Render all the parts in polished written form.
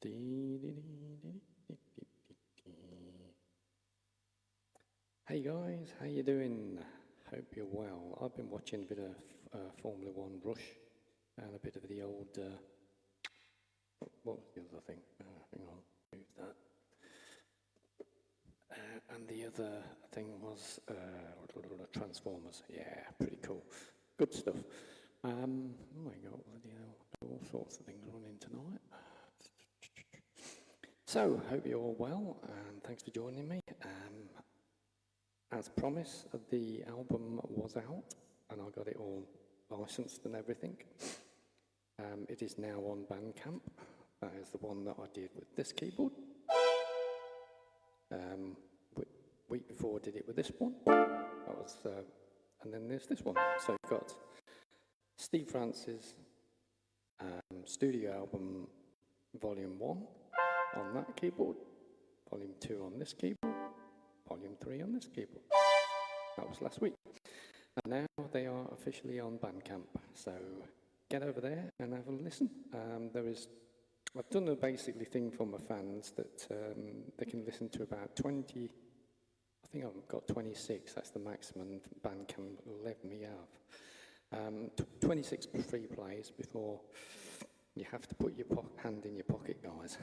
Hey guys, how you doing? Hope you're well. I've been watching a bit of Formula One Rush and a bit of the old, what was the other thing? Hang on, move that. And the other thing was Transformers. Yeah, pretty cool. Good stuff. Oh my God, bloody hell, all sorts of things running tonight. So, hope you're all well, and thanks for joining me. As promised, the album was out, and I got it all licensed and everything. It is now on BANDCAMP. That is the one that I did with this keyboard. Week before I did it with this one. That was, and then there's this one. So you've got Steve Francis studio album Volume 1 on that keyboard, Volume 2 on this keyboard, Volume 3 on this keyboard. That was last week. And now they are officially on BANDCAMP. So get over there and have a listen. I've done a basically thing for my fans that they can listen to about 20, I think I've got 26, that's the maximum BANDCAMP will let me have. 26 free plays before you have to put your hand in your pocket, guys.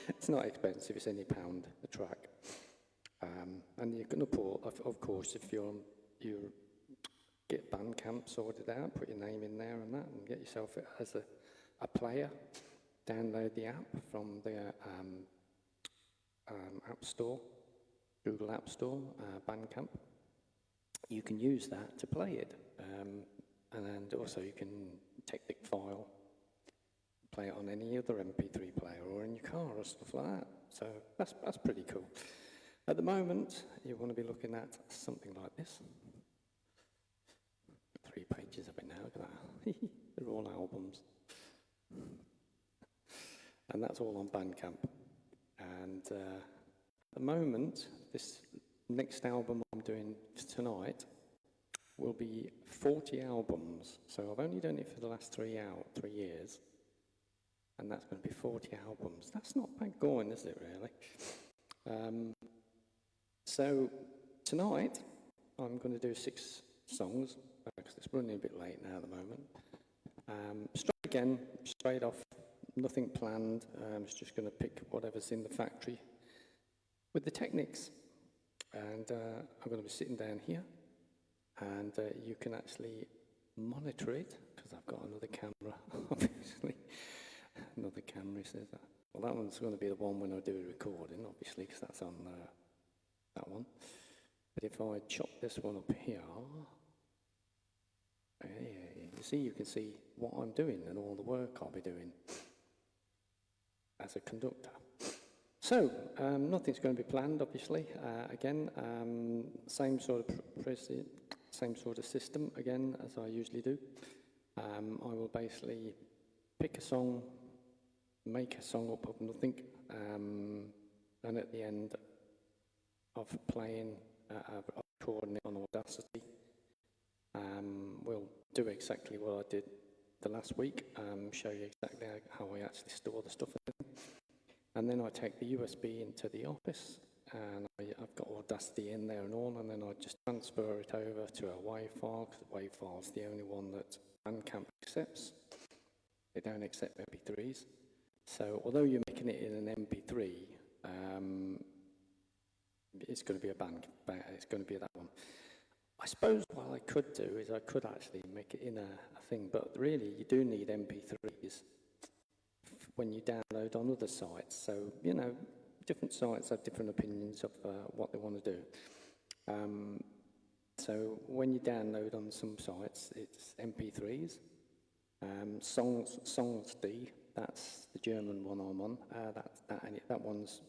It's not expensive, it's only £1 a track. And you're going to put, of course, if you get BANDCAMP sorted out, put your name in there and that, and get yourself as a player. Download the app from the App Store, Google App Store, BANDCAMP. You can use that to play it, and also you can take the file, play it on any other MP3 player or in your car or stuff like that. So that's pretty cool. At the moment, you want to be looking at something like this. 3 pages of it now, look at that. They're all albums. And that's all on BANDCAMP. And at the moment, this next album I'm doing tonight will be 40 albums. So I've only done it for the last 3 years. And that's going to be 40 albums. That's not bad going, is it, really? So tonight, I'm going to do 6 songs, because it's running a bit late now at the moment. Straight off, nothing planned. It's just going to pick whatever's in the factory with the Technics. And I'm going to be sitting down here, and you can actually monitor it, because I've got another camera, obviously. Another camera says that. Well, that one's going to be the one when I do a recording, obviously, because that's on that one. But if I chop this one up here, you can see what I'm doing and all the work I'll be doing as a conductor. So, nothing's going to be planned, obviously. Again, same sort of system, again, as I usually do. I will basically pick a song, make a song up of nothing, and at the end of playing, of recording it on Audacity, we'll do exactly what I did the last week, show you exactly how I actually store the stuff in. And then I take the USB into the office, and I've got Audacity in there and all, and then I just transfer it over to a WAV file, because the WAV file is the only one that BANDCAMP accepts. They don't accept MP3s. So although you're making it in an MP3, it's going to be it's going to be that one. I suppose what I could do is I could actually make it in a thing, but really you do need MP3s when you download on other sites. So, you know, different sites have different opinions of what they want to do. So when you download on some sites, it's MP3s. SOUNDCLOUD, that's the German one I'm on. That one's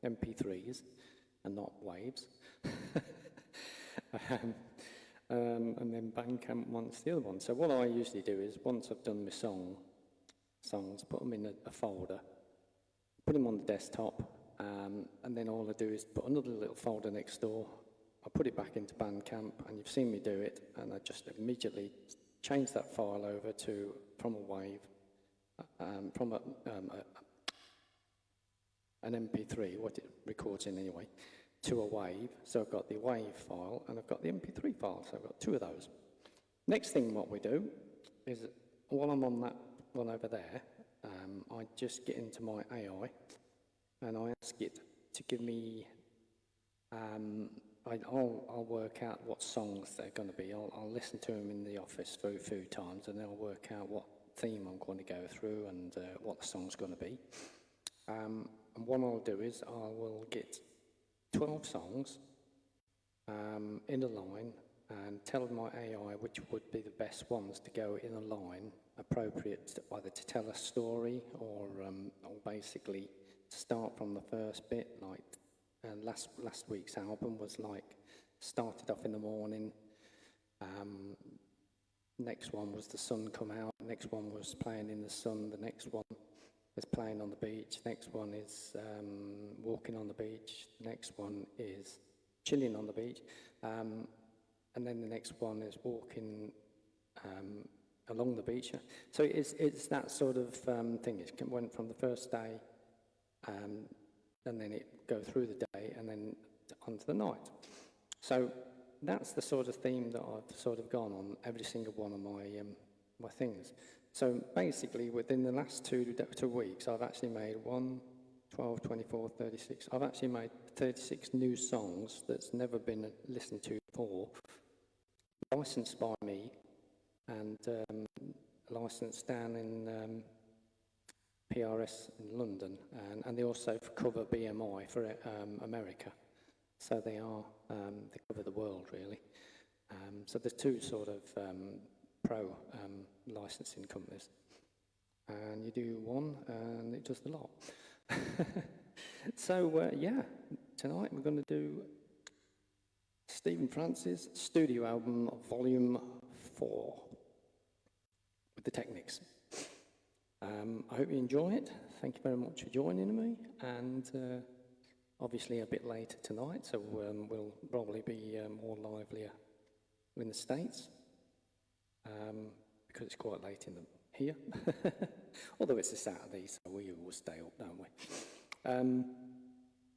MP3s and not waves. And then BANDCAMP wants the other one. So what I usually do is, once I've done my songs, put them in a folder, put them on the desktop, and then all I do is put another little folder next door. I put it back into BANDCAMP, and you've seen me do it, and I just immediately change that file over from a WAV from an MP3, what it records in anyway, to a WAV. So I've got the WAV file and I've got the MP3 file, so I've got two of those. Next thing what we do is, while I'm on that one over there, I just get into my AI and I ask it to give me, I'll work out what songs they're going to be. I'll listen to them in the office for a few times and then I'll work out what theme I'm going to go through and what the song's going to be. And what I'll do is I will get 12 songs in a line and tell my AI which would be the best ones to go in a line, appropriate either to tell a story or basically to start from the first bit. Like last week's album was like started off in the morning. Next one was the sun come out. Next one was playing in the sun. The next one is playing on the beach. Next one is walking on the beach. Next one is chilling on the beach. And then the next one is walking along the beach. So it's that sort of thing. It went from the first day and then it go through the day and then onto the night. So that's the sort of theme that I've sort of gone on every single one of my things. So basically within the last two weeks I've actually made 12, 24, 36. I've actually made 36 new songs that's never been listened to before, licensed by me and licensed down in PRS in London, and they also cover BMI for America. So they cover the world really. So there's two sort of pro licensing companies, and you do one and it does the lot. So yeah, tonight we're going to do Stephen Francis studio album volume 4 with the Technics. I hope you enjoy it. Thank you very much for joining me, and obviously a bit later tonight, so we'll probably be more livelier in the States because it's quite late in here. Although it's a Saturday, so we all stay up, don't we?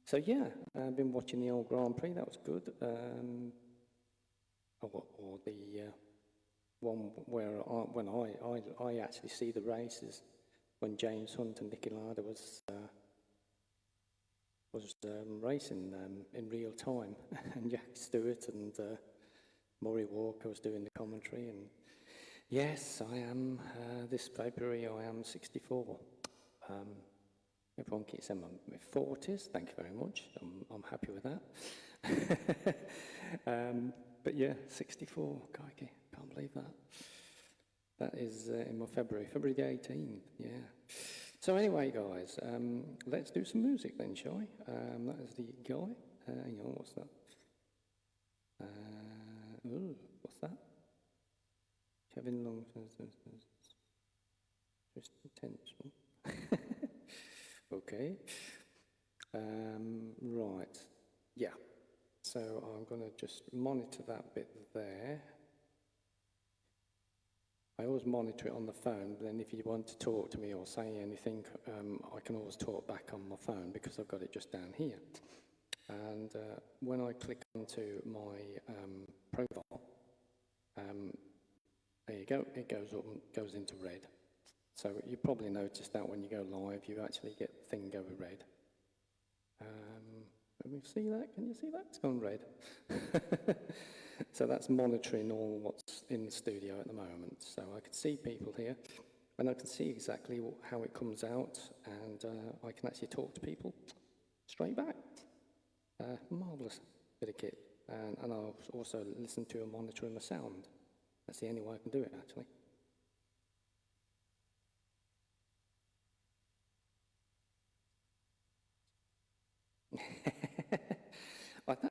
So yeah, I've been watching the old Grand Prix. That was good. Or the one where when I actually see the races when James Hunt and Niki Lauda was racing in real time, and Jack Stewart and Murray Walker was doing the commentary. And yes, I am this February. I am 64. Everyone keeps saying I'm in my 40s. Thank you very much. I'm happy with that. But yeah, 64. Crikey, can't believe that. That is in my February the 18th. Yeah. So anyway, guys, let's do some music then, shall we? That is the guy. Hang on, what's that? What's that? Kevin Long. Just attention. Okay. Right. Yeah. So I'm going to just monitor that bit there. I always monitor it on the phone, but then if you want to talk to me or say anything, I can always talk back on my phone because I've got it just down here. And when I click onto my profile, there you go, it goes up and goes into red. So you probably noticed that when you go live, you actually get the thing go red. Let me see that. Can you see that? It's gone red. So that's monitoring all what's in the studio at the moment. So I can see people here, and I can see exactly how it comes out, and I can actually talk to people straight back. Marvellous bit of kit. And I'll also listen to and monitor my sound. That's the only way I can do it, actually.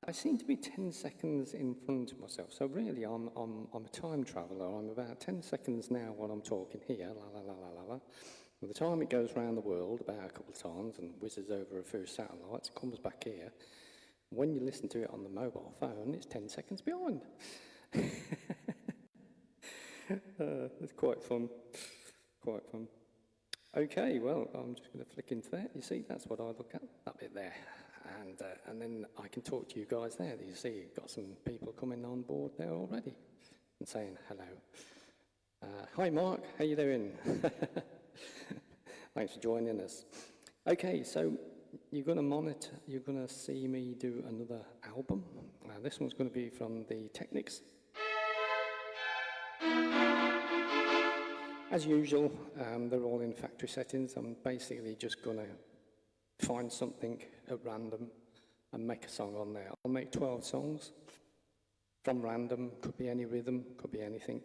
I seem to be 10 seconds in front of myself, so really I'm a time traveller. I'm about 10 seconds now while I'm talking here, la la la la la la. By the time it goes around the world about a couple of times and whizzes over a few satellites, comes back here, when you listen to it on the mobile phone, it's 10 seconds behind. It's quite fun, quite fun. Okay, well, I'm just going to flick into that. You see, that's what I look at, that bit there. And then I can talk to you guys there. You see, you've got some people coming on board there already and saying hello. Hi, Mark, how you doing? Thanks for joining us. Okay, so you're going to see me do another album. This one's going to be from the Technics. As usual, they're all in factory settings. I'm basically just going to find something at random and make a song on there. I'll make 12 songs from random, could be any rhythm, could be anything.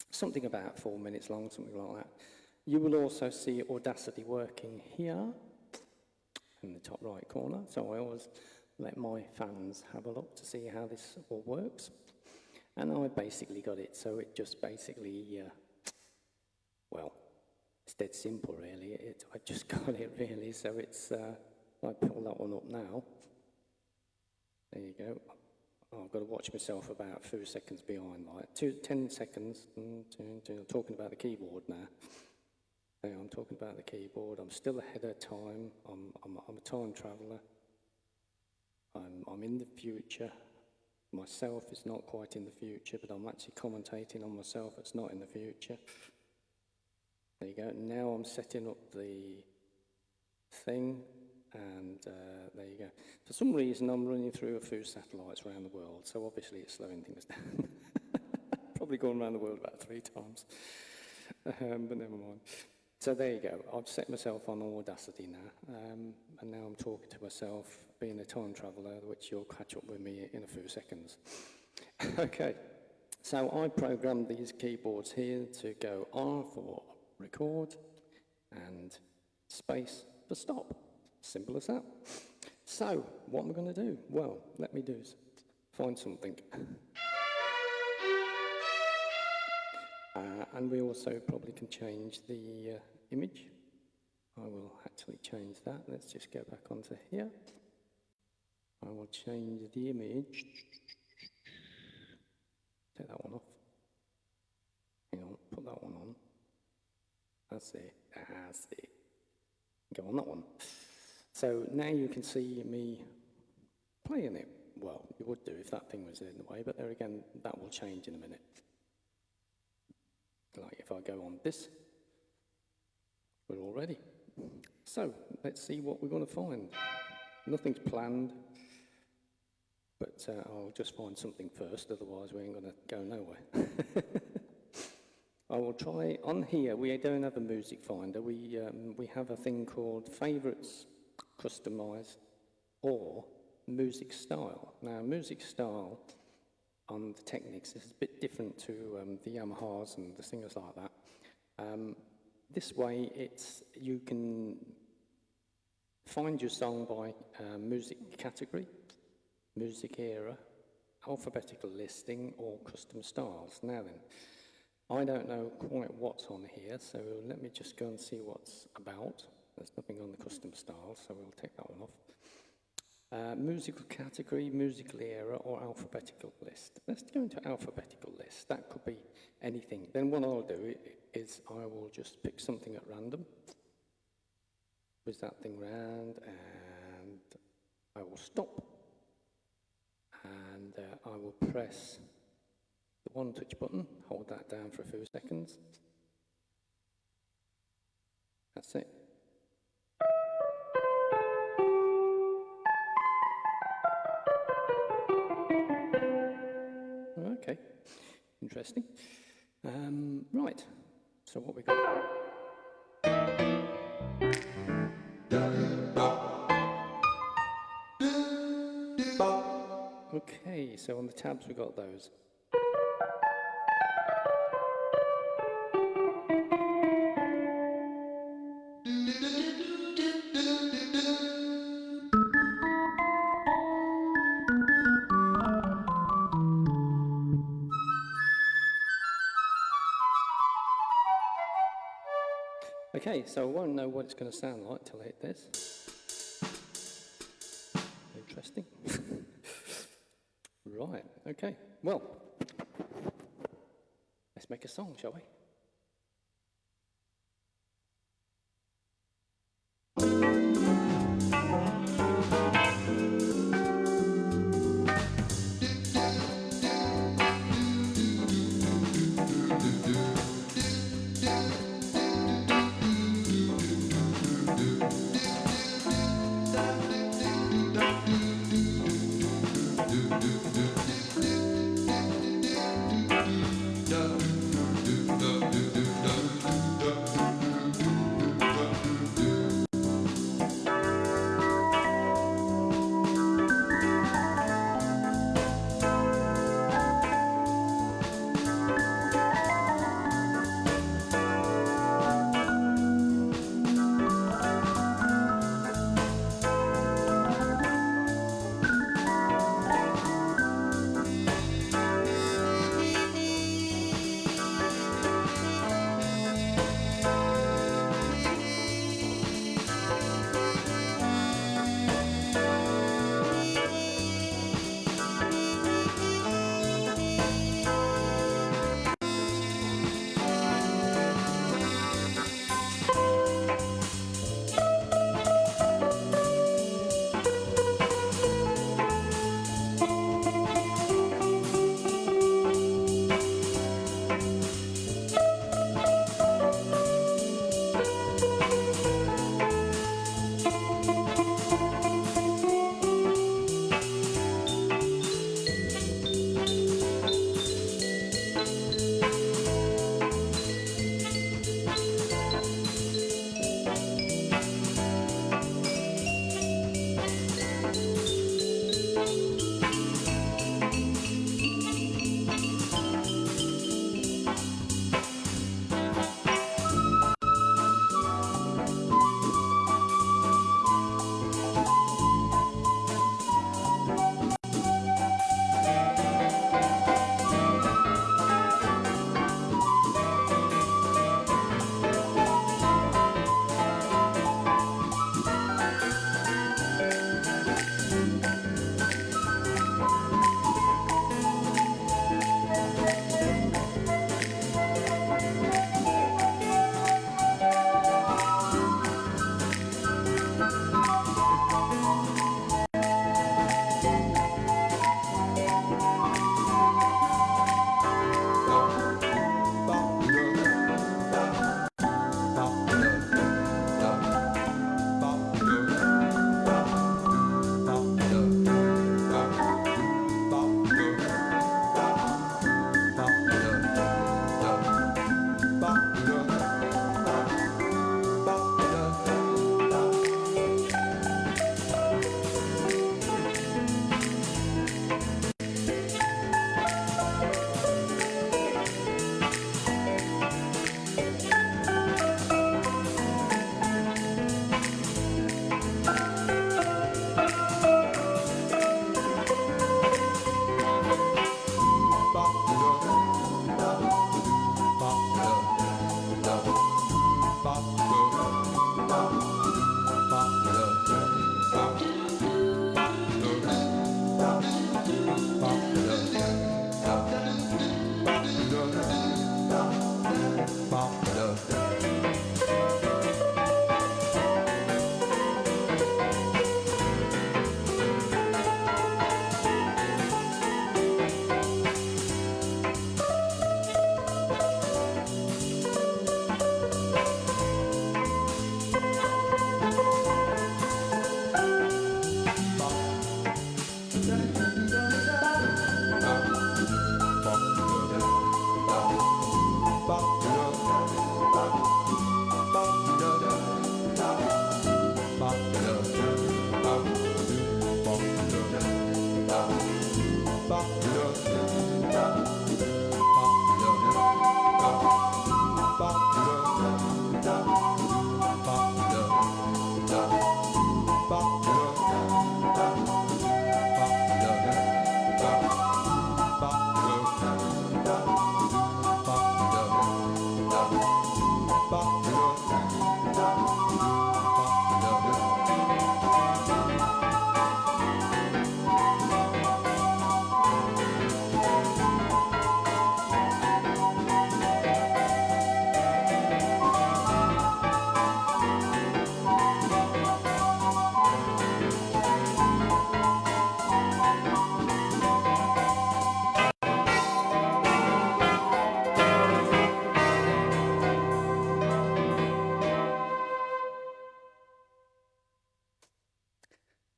Something about 4 minutes long, something like that. You will also see Audacity working here in the top right corner. So I always let my fans have a look to see how this all works. And I basically got it, so it just basically, well, it's dead simple really. I just got it really, so it's, I pull that one up now. There you go. I've got to watch myself about a few seconds behind, like 10 seconds. I'm talking about the keyboard now. I'm talking about the keyboard. I'm still ahead of time. I'm a time traveller. I'm in the future. Myself is not quite in the future, but I'm actually commentating on myself. It's not in the future. There you go. Now I'm setting up the thing, and there you go. For some reason, I'm running through a few satellites around the world, so obviously it's slowing things down. Probably gone around the world about 3 times, but never mind. So there you go. I've set myself on Audacity now, and now I'm talking to myself, being a time traveller, which you'll catch up with me in a few seconds. Okay, so I programmed these keyboards here to go R for record and space for stop. Simple as that. So, what am I going to do? Well, let me do is find something. And we also probably can change the image. I will actually change that. Let's just go back onto here. I will change the image. Take that one off. Hang on, put that one on. That's it. That's it. Go on that one. So now you can see me playing it. Well, you would do if that thing was in the way, but there again, that will change in a minute. Like if I go on this, we're all ready. So let's see what we're going to find. Nothing's planned, but I'll just find something first, otherwise we ain't going to go nowhere. I will try, on here we don't have a music finder, we have a thing called Favourites, Customise, or Music Style. Now music style on the Technics is a bit different to the Yamahas and the singers like that. This way you can find your song by music category, music era, alphabetical listing, or custom styles. Now then, I don't know quite what's on here, so let me just go and see what's about. There's nothing on the custom styles, so we'll take that one off. Musical category, musical era, or alphabetical list. Let's go into alphabetical list. That could be anything. Then what I'll do is I will just pick something at random. Whiz that thing round, and I will stop. And I will press the one touch button, hold that down for a few seconds. That's it. Okay, interesting. Right, so what we got? Okay, so on the tabs we got those. Okay, so I won't know what it's going to sound like till I hit this. Interesting. Right, okay. Well, let's make a song, shall we?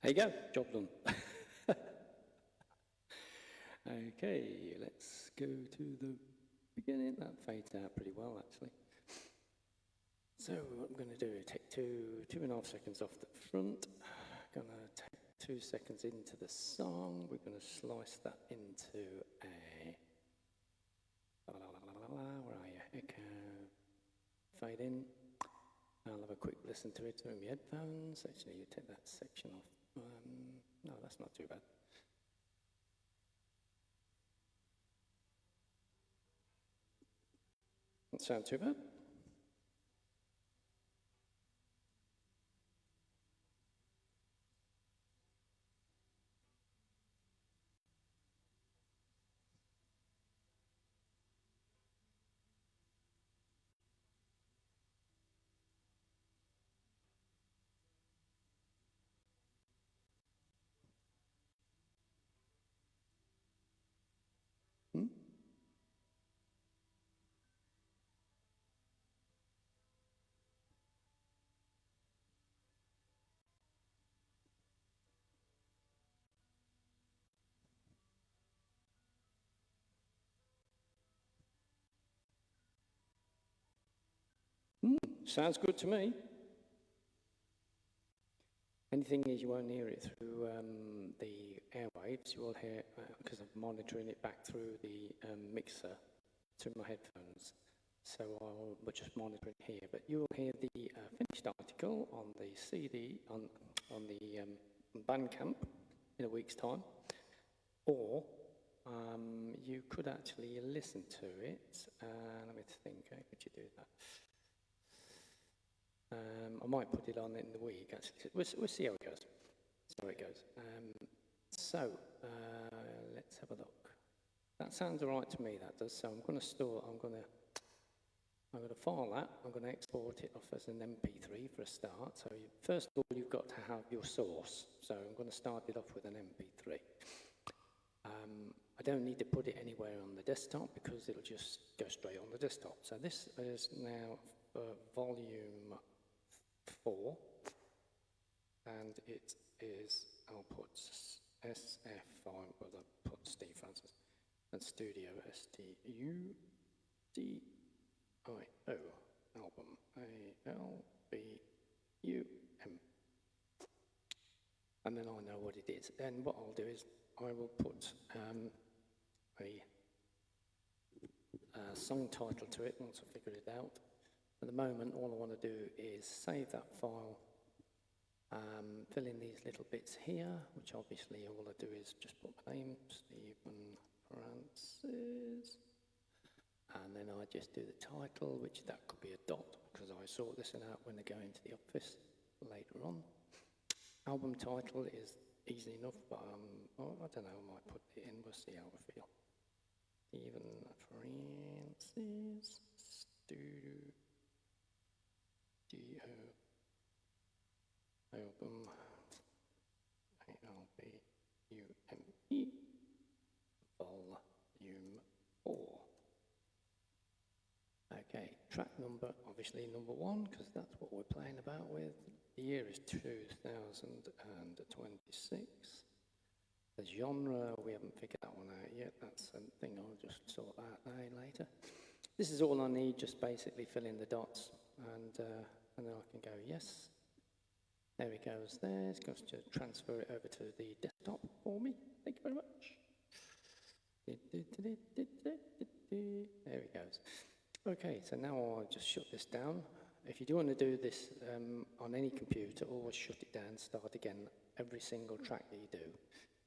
There you go, job done. Okay, let's go to the beginning. That fades out pretty well, actually. So what I'm going to do is take 2.5 seconds off the front. Going to take 2 seconds into the song. We're going to slice that into a where are you? Echo. Fade in. I'll have a quick listen to it through my headphones. Actually, you take that section off. No, that's not too bad. Doesn't sound too bad. Sounds good to me. Only thing is you won't hear it through the airwaves. You will hear, because I'm monitoring it back through the mixer to my headphones. So I'll just monitor it here. But you'll hear the finished article on the CD, on the BANDCAMP in a week's time. Or you could actually listen to it. Let me think, how could you do that? I might put it on in the week, actually. We'll see how it goes. Let's have a look. That sounds all right to me, that does. So I'm going to file that. I'm going to export it off as an MP3 for a start. So first of all, you've got to have your source. So I'm going to start it off with an MP3. I don't need to put it anywhere on the desktop because it'll just go straight on the desktop. So this is now volume 4, and it is, I'll put SF, I'll put Steve Francis, and Studio, S-T-U-D-I-O, album, A-L-B-U-M. And then I know what it is. Then what I'll do is I will put a song title to it once I figure it out. At the moment, all I want to do is save that file, fill in these little bits here, which obviously all I do is just put my name, Stephen Francis, and then I just do the title, which that could be a dot, because I sort this out when I go into the office later on. Album title is easy enough, but I don't know, I might put it in, we'll see how I feel. Stephen Francis, Studio. Album, A-L-B-U-M-E, volume 4. Okay, track number, obviously number 1, because that's what we're playing about with. The year is 2026. The genre, we haven't figured that one out yet. That's something I'll just sort out later. This is all I need, just basically fill in the dots, and then I can go yes. There it goes there. It's going to transfer it over to the desktop for me. Thank you very much. very much. There he goes. Okay, so now I'll just shut this down. If you do want to do this on any computer, always shut it down, start again every single track that you do.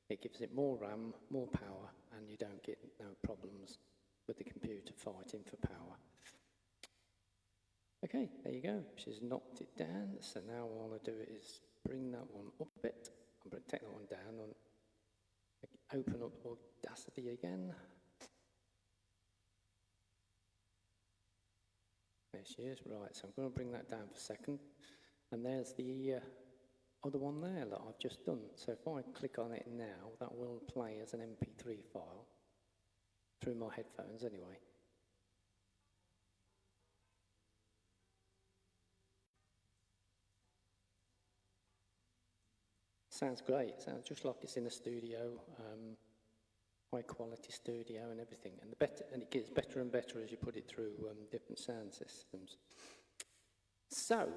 It gives it more RAM, more power, and you don't get no problems with the computer fighting for power. Okay, there you go. She's knocked it down. So now all I do is bring that one up a bit. I'm going to take that one down and open up Audacity again. There she is. Right, so I'm going to bring that down for a second. And there's the other one there that I've just done. So if I click on it now, that will play as an MP3 file through my headphones anyway. Sounds great. Sounds just like it's in a studio, high quality studio and everything. And it gets better and better as you put it through different sound systems. So,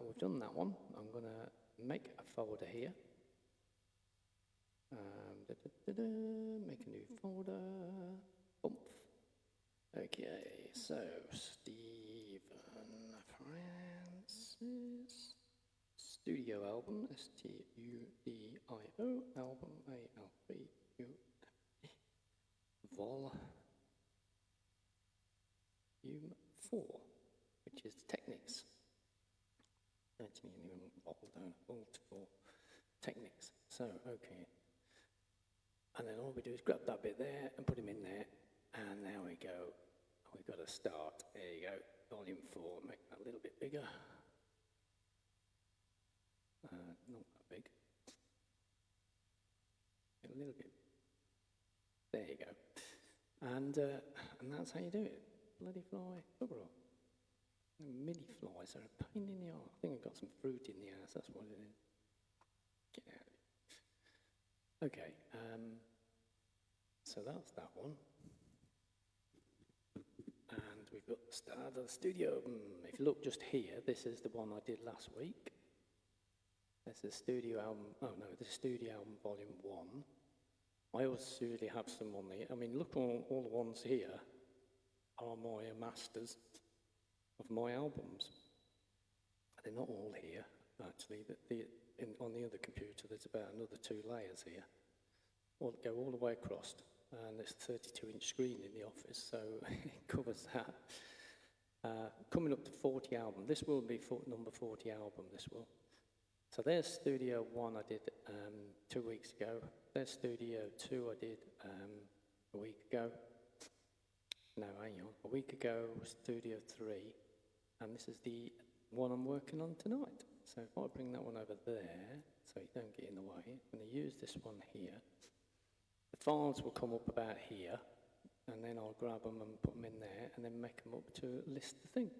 we've done that one. I'm going to make a folder here. Make a new folder. Bump. Okay, so Stephen Francis. Studio album, S-T-U-D-I-O, album, A-L-B-U, Volume 4, which is Technics. Actually, Volt 4, Technics. So, okay. And then all we do is grab that bit there and put him in there, and there we go. We've got to start. There you go, Volume 4, make that a little bit bigger. Not that big. A little bit. There you go. And that's how you do it. Bloody fly, bugger off. MIDI flies are a pain in the arse. I think I've got some fruit in the ass, that's what it is. Get out of it. Okay, so that's that one. And we've got the start of the studio. If you look just here, this is the one I did last week. This is studio album, oh no, this is studio album volume 1. I also really have some on there. I mean, look, all the ones here are my masters of my albums. They're not all here, actually. On the other computer, there's about another 2 layers here. Go all the way across, and there's a 32-inch screen in the office, so it covers that. Coming up to 40 album. This will be number 40 album, this will. So there's Studio 1 I did 2 weeks ago. There's Studio 2 I did a week ago. No, hang on. A week ago was Studio 3. And this is the one I'm working on tonight. So if I bring that one over there, so you don't get in the way, I'm going to use this one here. The files will come up about here, and then I'll grab them and put them in there, and then make them up to list the thing.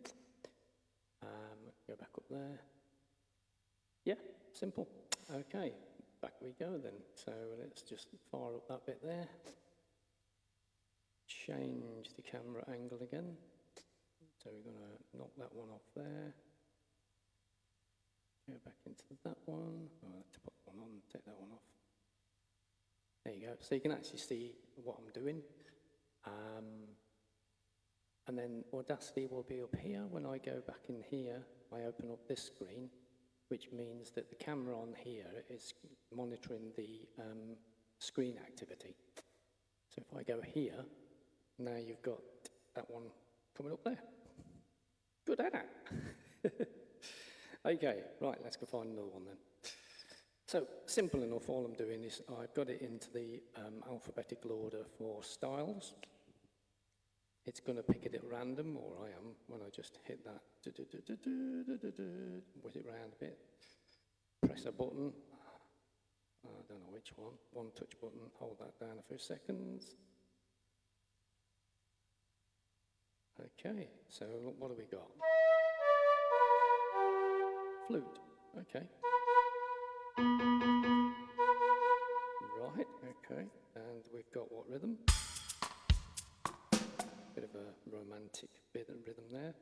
Go back up there. Yeah, simple. Okay, back we go then. So let's just fire up that bit there. Change the camera angle again. So we're going to knock that one off there. Go back into that one. Oh, I have to put one on, take that one off. There you go. So you can actually see what I'm doing. And then Audacity will be up here. When I go back in here, I open up this screen, which means that the camera on here is monitoring the screen activity. So if I go here, now you've got that one coming up there. Good at it. Okay, right, let's go find another one then. So, simple enough, all I'm doing is I've got it into the alphabetical order for styles. It's going to pick it at random, or I am, when I just hit that, whiz it round a bit, press a button, I don't know which one touch button, hold that down a few seconds. Okay, so what have we got? Flute, okay. Right, okay, and we've got what rhythm? Bit of a romantic bit of rhythm there.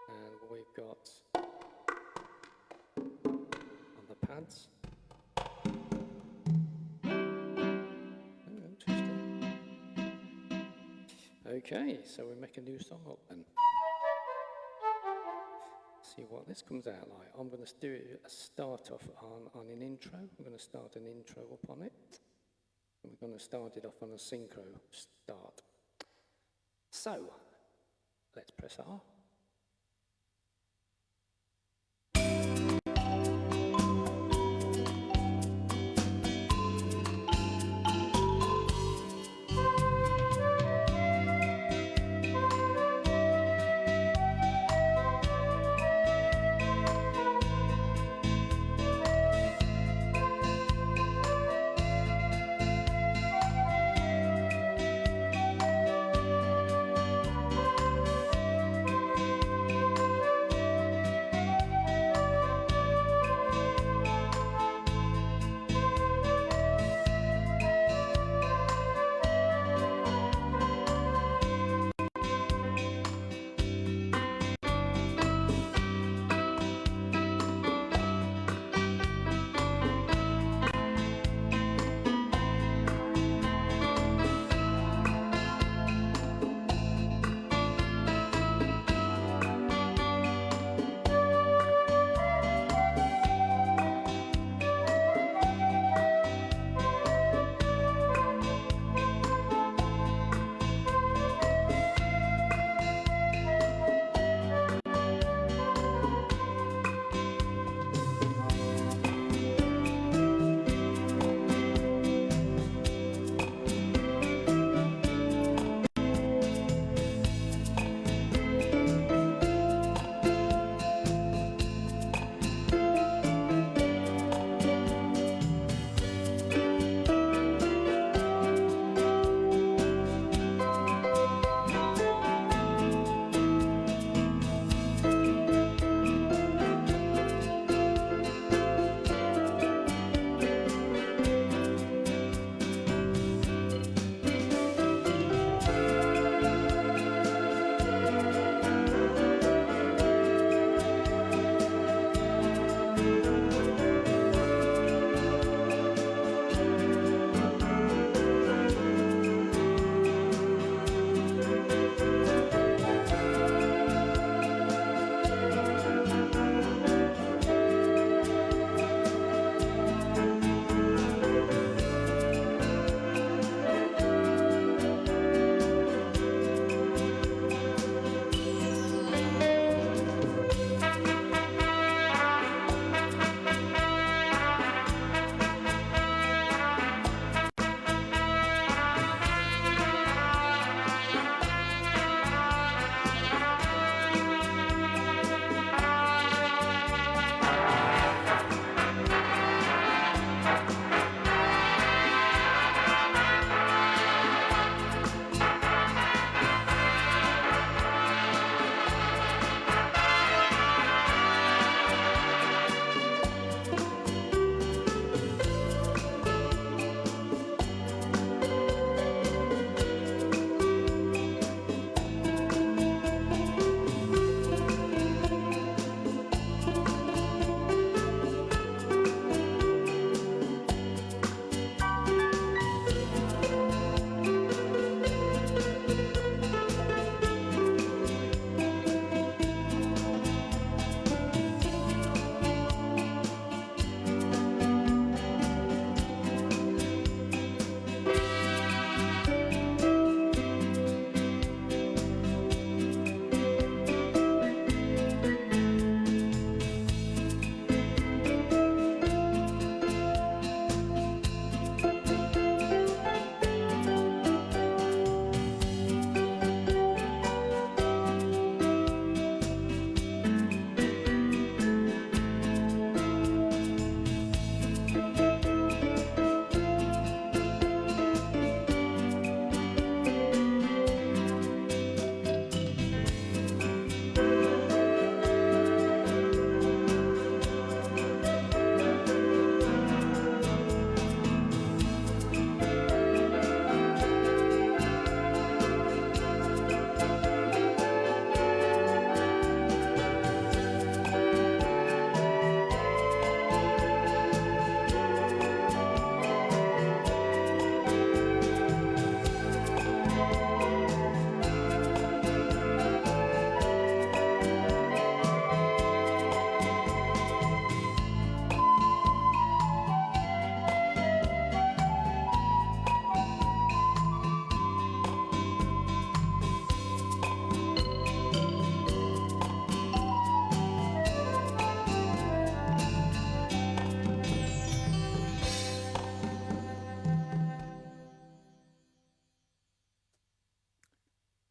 And we've got on the pads. Okay, so we make a new song up then. See what this comes out like. I'm going to do a start off on an intro. I'm going to start an intro up on it. And we're going to start it off on a synchro start. So, let's press R.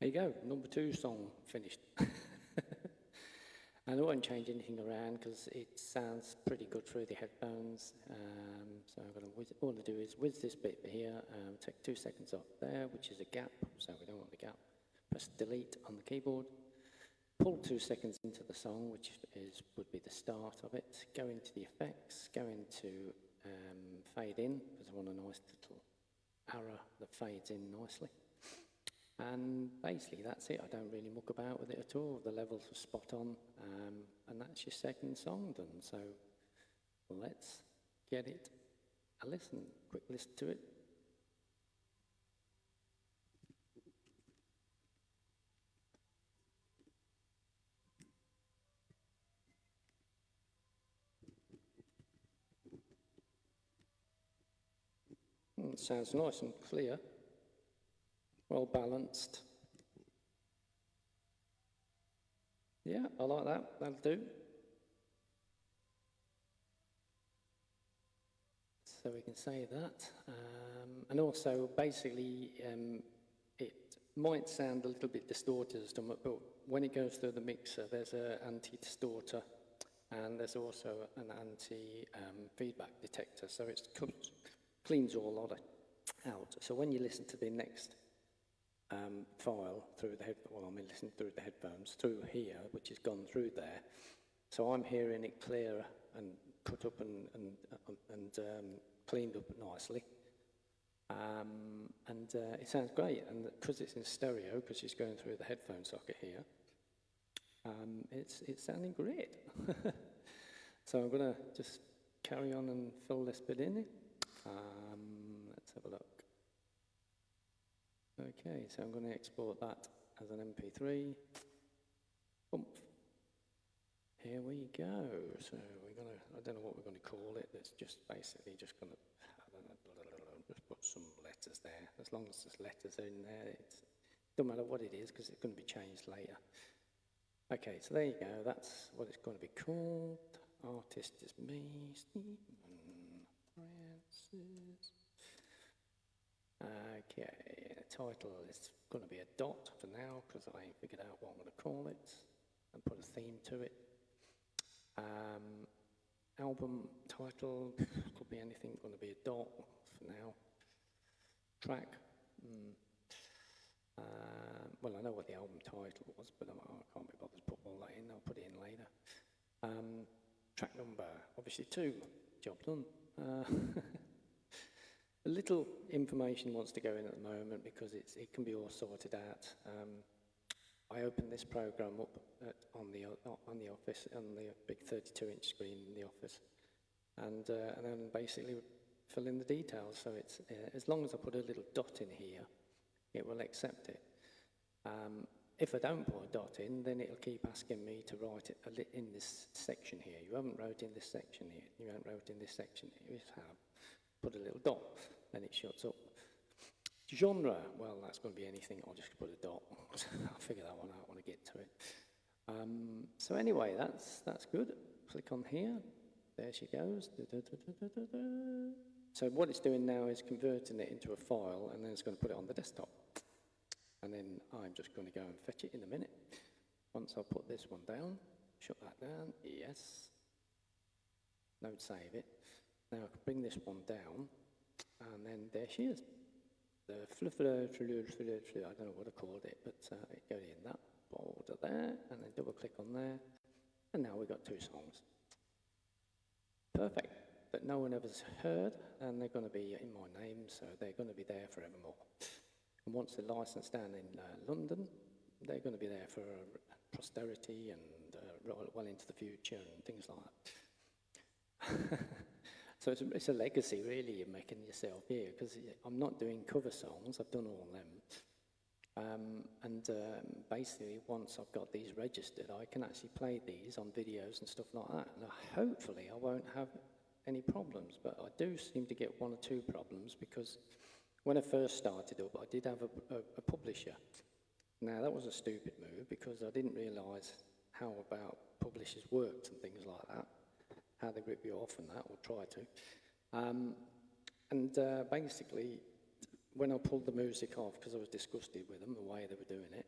There you go, number 2 song finished. And I won't change anything around because it sounds pretty good through the headphones. So I'm going to all I do is whiz this bit here, take 2 seconds off there, which is a gap, so we don't want the gap. Press delete on the keyboard, pull 2 seconds into the song, which would be the start of it, go into the effects, go into fade in, because I want a nice little arrow that fades in nicely. And basically that's it. I don't really muck about with it at all. The levels are spot on, and that's your second song done. So let's get it a listen, quick listen to it. It sounds nice and clear, well balanced. Yeah, I like that, that'll do. So we can say that. And also, basically, it might sound a little bit distorted, but when it goes through the mixer, there's an anti-distorter, and there's also an anti-feedback detector, so it cleans all of it out. So when you listen to the next file through the listening through the headphones, through here, which has gone through there, so I'm hearing it clearer and cut up and cleaned up nicely. And it sounds great, and because it's in stereo, because it's going through the headphone socket here, it's sounding great. So I'm going to just carry on and fill this bit in. Let's have a look. Okay, so I'm going to export that as an MP3. Boom. Here we go. So we're going to, I don't know what we're going to call it. It's just basically just going to, just put some letters there. As long as there's letters in there, it doesn't matter what it is because it's going to be changed later. Okay, so there you go. That's what it's going to be called. Artist is me, Stephen Francis. Okay, the title is going to be a dot for now because I ain't figured out what I'm going to call it and put a theme to it. Album title could be anything, going to be a dot for now. Track, well, I know what the album title was, but I can't be bothered to put all that in. I'll put it in later. Track number, obviously 2, job done. A little information wants to go in at the moment because it can be all sorted out. I opened this program up on the office, on the big 32-inch screen in the office, and then basically fill in the details. So it's as long as I put a little dot in here, it will accept it. If I don't put a dot in, then it'll keep asking me to write it in this section here. You haven't wrote in this section here. You haven't wrote in this section here. You just have put a little dot, then it shuts up. Genre, well, that's going to be anything. I'll just put a dot. I'll figure that one out when I get to it. So anyway, that's good. Click on here. There she goes. So what it's doing now is converting it into a file, and then it's going to put it on the desktop. And then I'm just going to go and fetch it in a minute. Once I put this one down, shut that down. Yes. Don't save it. Now I can bring this one down, and then there she is. The I don't know what I called it, but it goes in that border there, and then double click on there, and now we've got 2 songs. Perfect, that no one ever's heard, and they're going to be in my name, so they're going to be there forevermore. And once they're licensed down in London, they're going to be there for posterity and well into the future and things like that. So it's a legacy, really, you're making yourself here, because I'm not doing cover songs, I've done all them. Basically, once I've got these registered, I can actually play these on videos and stuff like that. And hopefully I won't have any problems, but I do seem to get 1 or 2 problems, because when I first started up, I did have a publisher. Now, that was a stupid move, because I didn't realise how about publishers worked and things like that. How they rip you off and that, or try to. Basically, when I pulled the music off, because I was disgusted with them, the way they were doing it,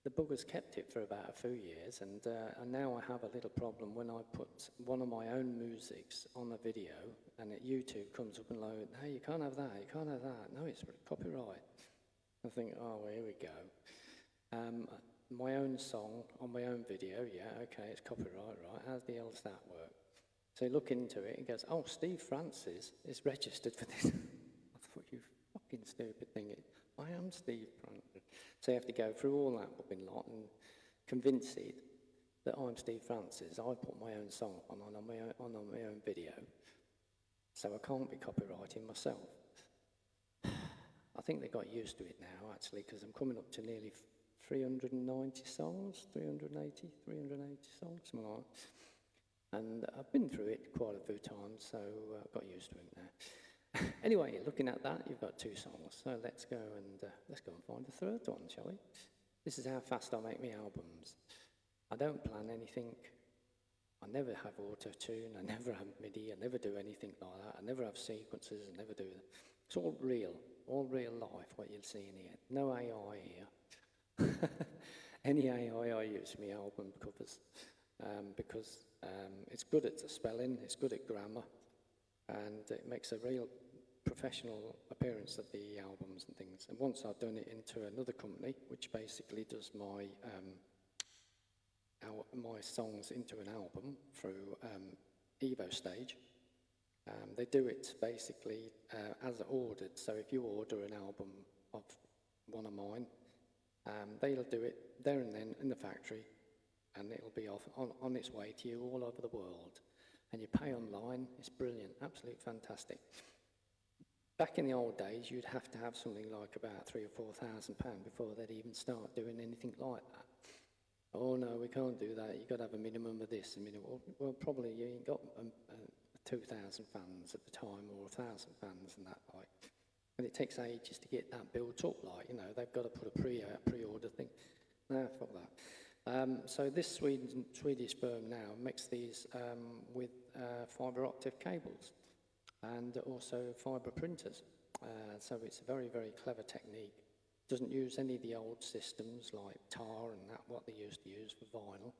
the buggers kept it for about a few years, and now I have a little problem when I put one of my own musics on a video, and YouTube comes up and like, hey, you can't have that, you can't have that. No, it's copyright. I think, oh, well, here we go. My own song on my own video, yeah, okay, it's copyright, right? How the hell does that work? So you look into it and goes, oh, Steve Francis is registered for this. I thought, you fucking stupid thing. I am Steve Francis. So you have to go through all that bobbing lot and convince it that I'm Steve Francis. I put my own song on my own video. So I can't be copywriting myself. I think they got used to it now, actually, because I'm coming up to nearly 390 songs, 380 songs, something like that. And I've been through it quite a few times, so I've got used to it now. Anyway, looking at that, you've got 2 songs, so let's go and find the third one, shall we? This is how fast I make my albums. I don't plan anything. I never have auto-tune, I never have MIDI, I never do anything like that. I never have sequences, I never do that. It's all real life, what you'll see in here. No AI here. Any AI I use for my album covers, because it's good at the spelling, it's good at grammar, and it makes a real professional appearance of the albums and things. And once I've done it into another company, which basically does my songs into an album through Evo Stage, they do it basically as ordered. So if you order an album of one of mine, they'll do it there and then in the factory, and it'll be off on its way to you all over the world. And you pay online. It's brilliant, absolutely fantastic. Back in the old days, you'd have to have something like about £3,000 or £4,000 before they'd even start doing anything like that. Oh no, we can't do that. You've got to have a minimum of this, a minimum. Well, probably you ain't got 2,000 fans at the time, or 1,000 fans and that like. And it takes ages to get that built up. Like, you know, they've got to put a pre-order thing. No, fuck that. So this Swedish firm now makes these with fibre optic cables and also fibre printers. So it's a very, very clever technique. Doesn't use any of the old systems like tar and that, what they used to use for vinyl.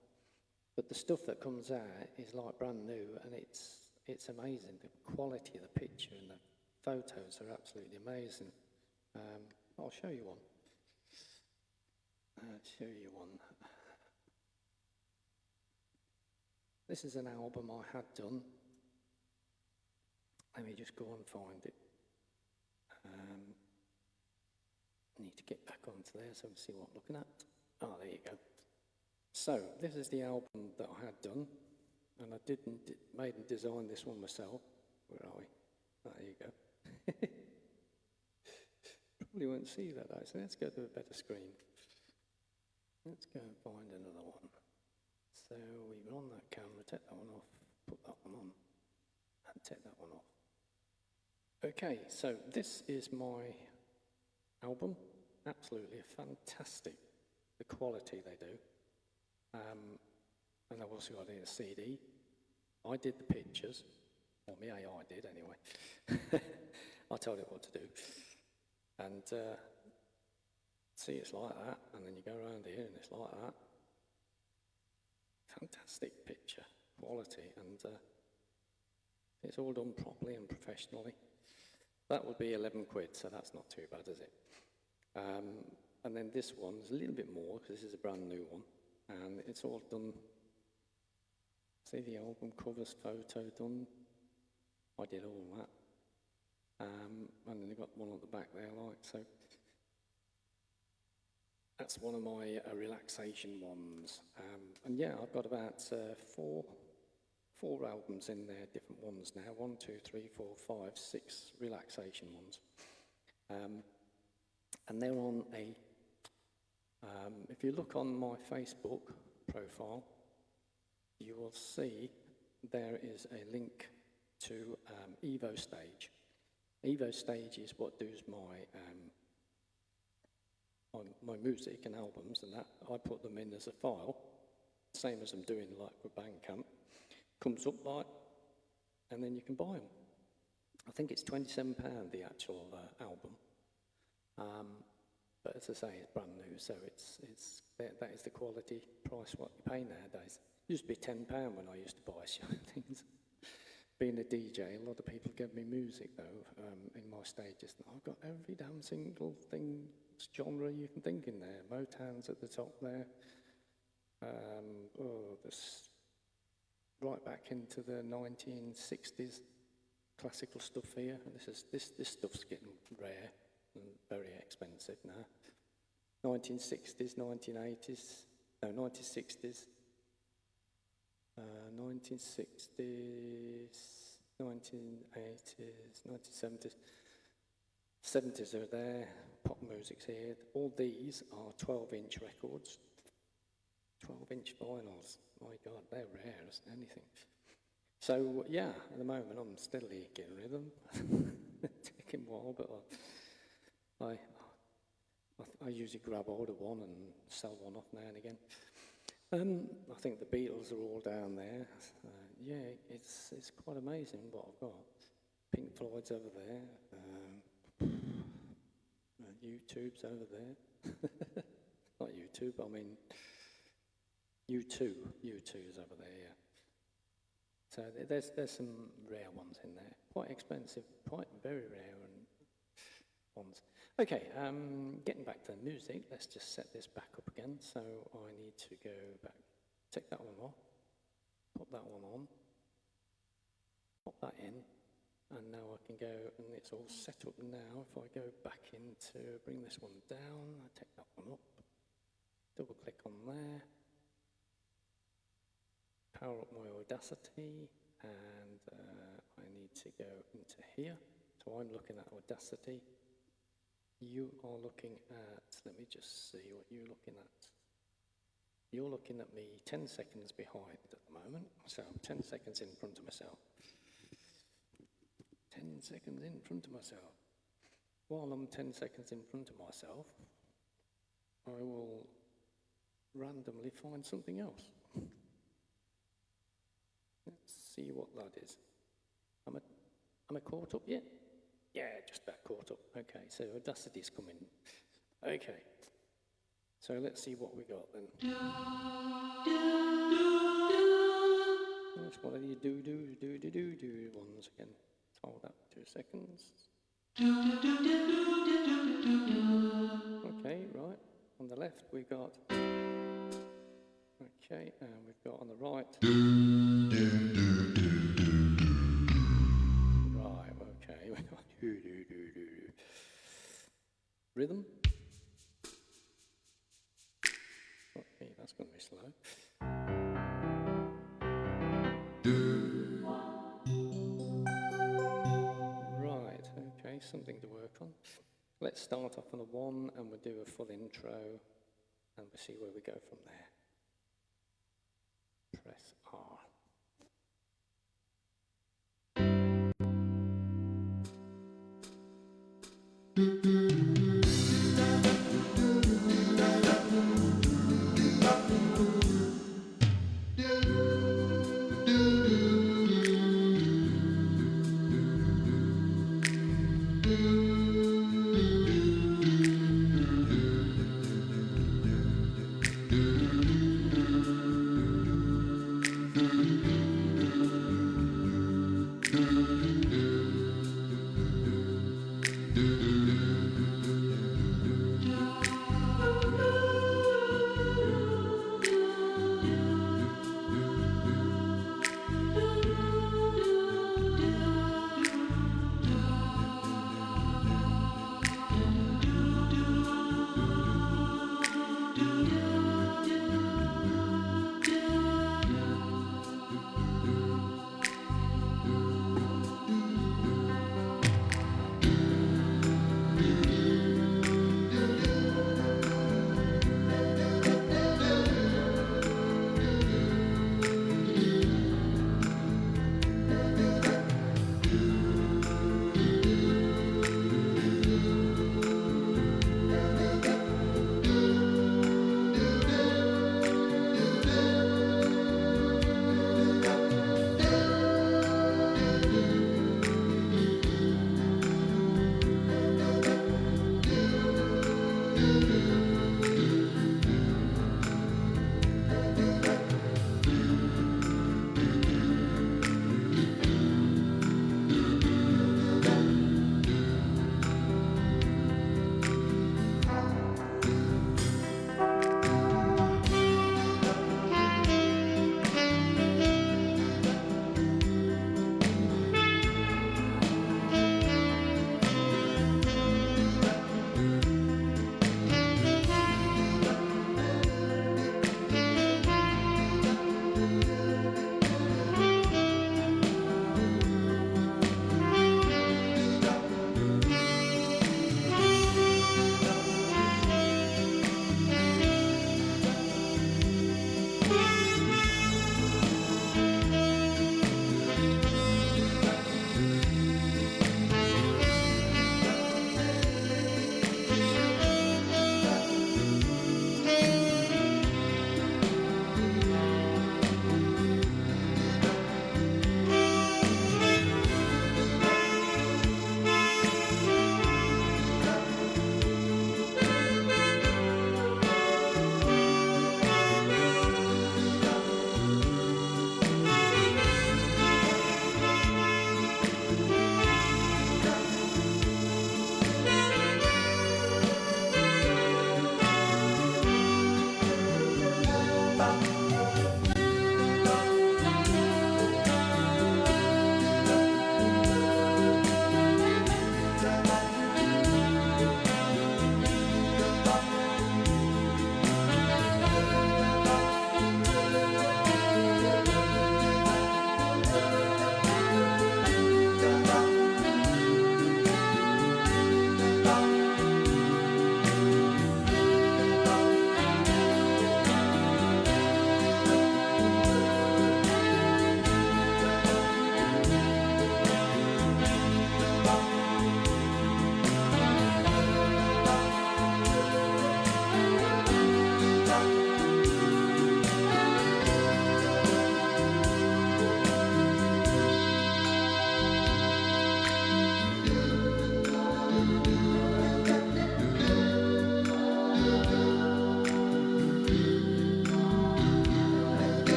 But the stuff that comes out is like brand new, and it's amazing. The quality of the picture and the photos are absolutely amazing. I'll show you one. This is an album I had done. Let me just go and find it. I need to get back onto there so we see what I'm looking at. Oh, there you go. So this is the album that I had done, and I made and designed this one myself. Where are we? Oh, there you go. Probably won't see that, so let's go to a better screen. Let's go and find another one. So we run that camera, take that one off, put that one on, and take that one off. Okay, so this is my album. Absolutely fantastic, the quality they do. And I've also got it in a CD. I did the pictures, or my AI did anyway. I told it what to do. And see, it's like that, and then you go around here and it's like that. Fantastic picture, quality, and it's all done properly and professionally. That would be 11 quid, so that's not too bad, is it? And then this one's a little bit more, because this is a brand new one, and it's all done. See the album covers photo done? I did all that. And then you've got one at the back there, like, so. That's one of my relaxation ones. And yeah, I've got about four albums in there, different ones now. 1, 2, 3, 4, 5, 6 relaxation ones. And they're on a, if you look on my Facebook profile, you will see there is a link to Evo Stage. Evo Stage is what does my music and albums and that. I put them in as a file, same as I'm doing like with BANDCAMP. Comes up like, and then you can buy them. I think it's £27 the actual album. But as I say, it's brand new, so that is the quality price what you pay nowadays. It used to be £10 when I used to buy things. Being a DJ, a lot of people give me music though in my stages. I've got every damn single thing, genre you can think in there. Motown's at the top there. There's right back into the 1960s classical stuff here. This stuff's getting rare and very expensive now. 1960s, 1980s, no, 1960s. 1960s, 1980s, 1970s. 70s are there, pop music's here. All these are 12-inch records, 12-inch vinyls. My God, they're rare as anything. So, yeah, at the moment I'm steadily getting rid of them. Taking a while, but I usually grab hold of one and sell one off now and again. I think the Beatles are all down there. Yeah, it's quite amazing what I've got. Pink Floyd's over there. YouTube's over there. Not YouTube, I mean U2. U2's over there, yeah. So there's some rare ones in there. Quite expensive, quite very rare ones. Okay, getting back to the music, let's just set this back up again. So I need to go back, take that one off, pop that one on, pop that in, and now I can go, and it's all set up now. If I go back into, bring this one down, I take that one up, double click on there, power up my Audacity, and I need to go into here. So I'm looking at Audacity. You are looking at, let me just see what you're looking at. You're looking at me 10 seconds behind at the moment, so I'm 10 seconds in front of myself. 10 seconds in front of myself. While I'm 10 seconds in front of myself, I will randomly find something else. Let's see what that is. Am I caught up yet? Yeah, just about caught up. Okay, so Audacity's coming. Okay, so let's see what we got then. That's one of the do ones again. Hold up 2 seconds. Okay, right. On the left we got. Okay, and we've got on the right. Right, okay, we got rhythm. Okay, that's going to be slow. Right, okay, something to work on. Let's start off on a 1 and we'll do a full intro and we'll see where we go from there. Press R.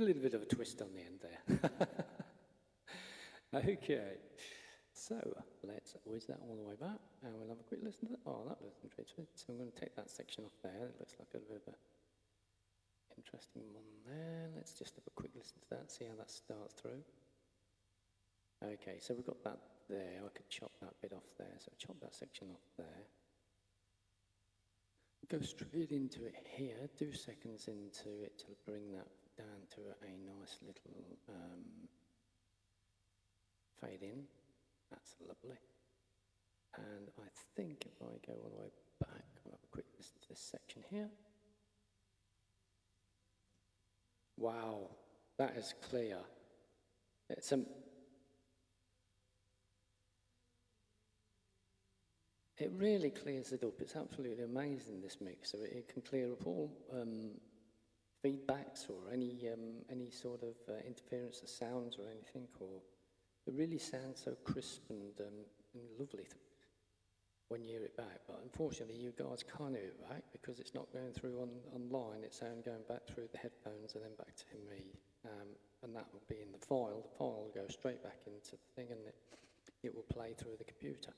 little bit of a twist on the end there. Okay, so let's whiz that all the way back, and we'll have a quick listen to that. Oh, that was interesting. So I'm going to take that section off there. It looks like a bit of a interesting one there. Let's just have a quick listen to that, see how that starts through. Okay, so we've got that there. I could chop that bit off there. So chop that section off there. Go straight into it here, 2 seconds into it to bring that down to a nice little fade in. That's lovely. And I think if I go all the way back, I'll have a quick listen to this section here. Wow, that is clear. It's it really clears it up. It's absolutely amazing, this mixer. It can clear up all feedbacks or any sort of interference of sounds or anything. Or it really sounds so crisp and lovely when you hear it back. But unfortunately, you guys can't hear it back because it's not going through online. It's only going back through the headphones and then back to me. And that will be in the file. The file will go straight back into the thing, and it will play through the computer.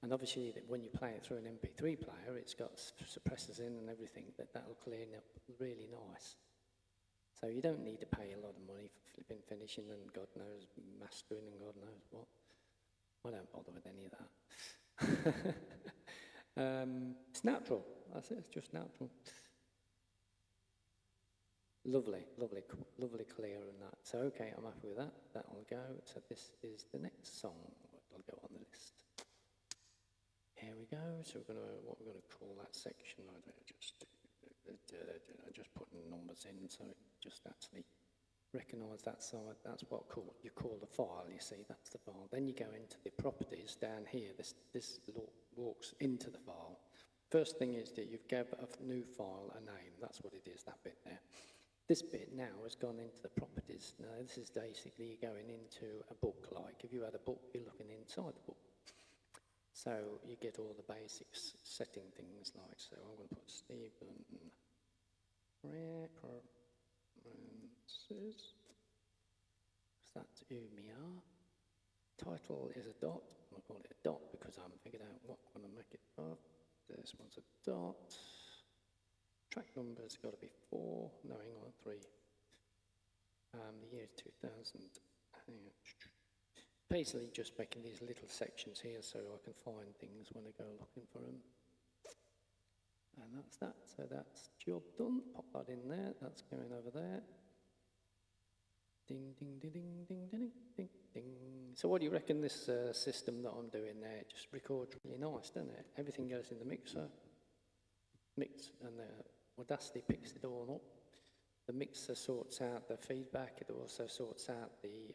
And obviously, when you play it through an MP3 player, it's got suppressors in and everything, that'll clean up really nice. So you don't need to pay a lot of money for flipping finishing and God knows mastering and God knows what. I don't bother with any of that. It's natural. That's it. It's just natural. Lovely, lovely, lovely clear and that. So okay, I'm happy with that. That'll go. So this is the next song that'll go on the list. Here we go. So we're gonna call that section. I just putting numbers in, so it just actually recognise that side. That's what you call the file. You see, that's the file. Then you go into the properties down here. This walks into the file. First thing is that you've given a new file a name. That's what it is. That bit there. This bit now has gone into the properties. Now this is basically going into a book. Like if you had a book, you're looking inside the book. So you get all the basics setting things like, so I'm going to put Stephen Francis. That's who we are. Title is a dot. I'll call it a dot because I haven't figured out what I'm going to make it of. This one's a dot. Track number's got to be 4. No, hang on, 3. The year is 2000. Basically just making these little sections here so I can find things when I go looking for them. And that's that. So that's job done. Pop that in there. That's going over there. Ding, ding, ding, ding, ding, ding, ding, ding. So what do you reckon this system that I'm doing there? It just records really nice, doesn't it? Everything goes in the mixer. And the Audacity picks it all up. The mixer sorts out the feedback. It also sorts out the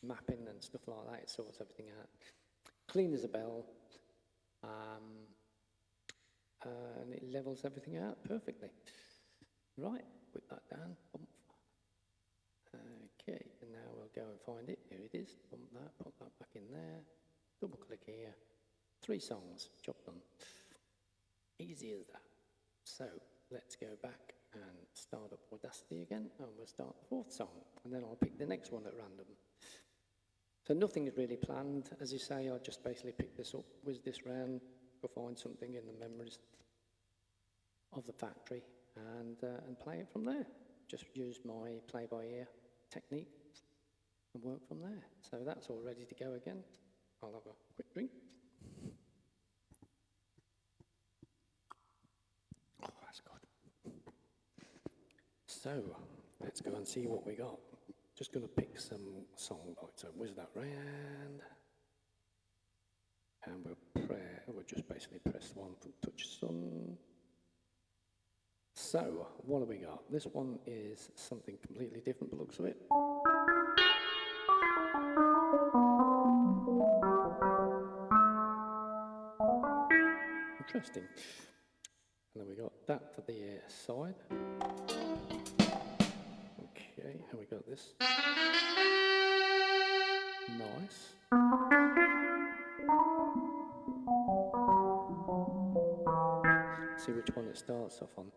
mapping and stuff like that. It sorts everything out. Clean as a bell. And it levels everything out perfectly. Right, put that down. Bump. Okay, and now we'll go and find it. Here it is. Bump that, put that back in there. Double click here. 3 songs, job done. Easy as that. So let's go back and start up Audacity again, and we'll start the 4th song, and then I'll pick the next one at random. So nothing is really planned. As you say, I just basically pick this up, whiz this round, go find something in the memories of the factory, and play it from there. Just use my play-by-ear technique and work from there. So that's all ready to go again. I'll have a quick drink. Oh, that's good. So let's go and see what we got. Just going to pick some song bites. So whiz that round. And we'll just basically press 1 for touch sun. So, what have we got? This one is something completely different by the looks of it. Interesting. And then we got that for the side. Okay, and we got this. Nice. See which one it starts off on.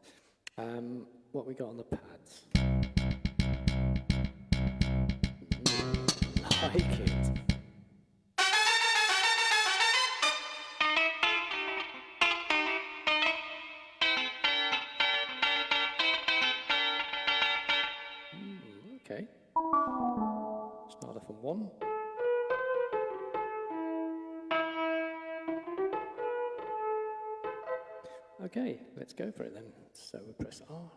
What we got on the pads. like it. Okay. Start off on 1. Okay, let's go for it then. So we press R.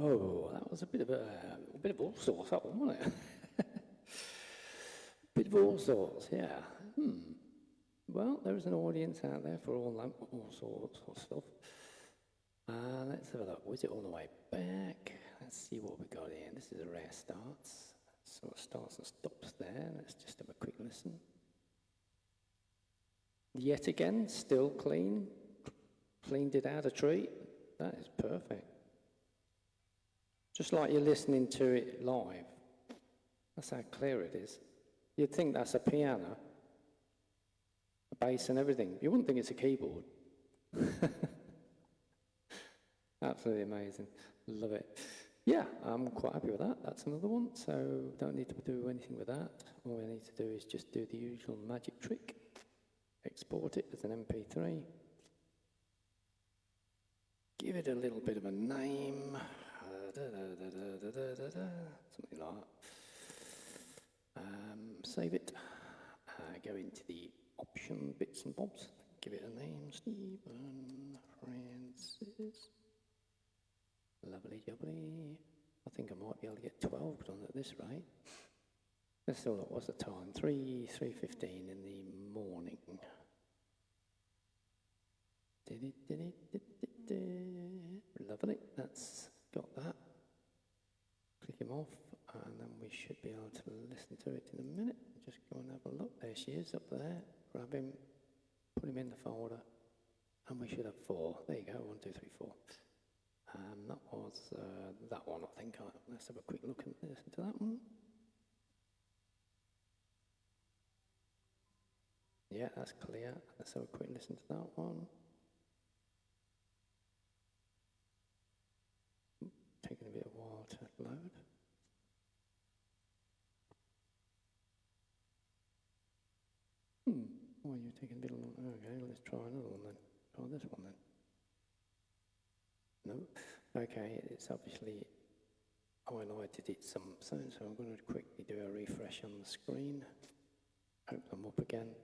Oh, that was a bit of all sorts, that one, wasn't it? Bit of all sorts, yeah. Well, there's an audience out there for all sorts of stuff. Let's have a look. Was it all the way back? Let's see what we got here. This is a rare starts. So it starts and stops there. Let's just have a quick listen. Yet again, still clean. Cleaned it out a treat. That is perfect. Just like you're listening to it live. That's how clear it is. You'd think that's a piano, a bass and everything. You wouldn't think it's a keyboard. Absolutely amazing. Love it. Yeah, I'm quite happy with that. That's another one. So don't need to do anything with that. All we need to do is just do the usual magic trick. Export it as an MP3. Give it a little bit of a name. Something like that. Save it. Go into the option bits and bobs. Give it a name. Stephen Francis. Lovely jubbly. I think I might be able to get 12 done at this rate. Let's have a look. What's the time? 3:15 in the morning. Lovely. That's got that. Click him off, and then we should be able to listen to it in a minute. Just go and have a look. There she is up there. Grab him, put him in the folder, and we should have 4. There you go. 1, 2, 3, 4. That was that one, I think. Let's have a quick look and listen to that one. Yeah, that's clear. Let's have a quick listen to that one. Taking a bit of a while to load. Oh, you're taking a bit of a long. Okay, let's try another one then. Try this one then. No? Okay, it's obviously highlighted it some, so I'm going to quickly do a refresh on the screen, open them up again,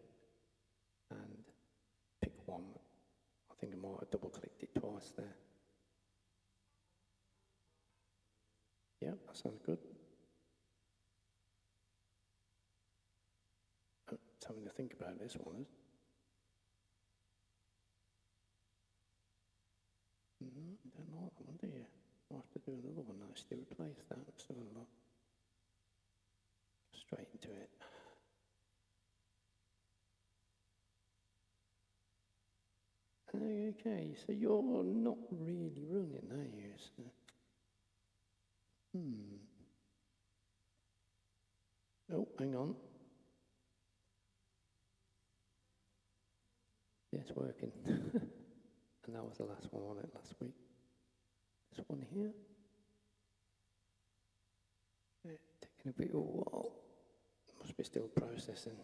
and pick one. I think I might have double-clicked it twice there. Yeah, that sounds good. Oh, it's having to think about this one, is it? You don't like that one, do you? I'll have to do another one actually, replace that. Let's have a look. Straight into it. Okay, so you're not really running, are you? So, Oh, hang on. Yeah, it's working. And that was the last one on it last week. This one here. Taking a bit of a while. Must be still processing.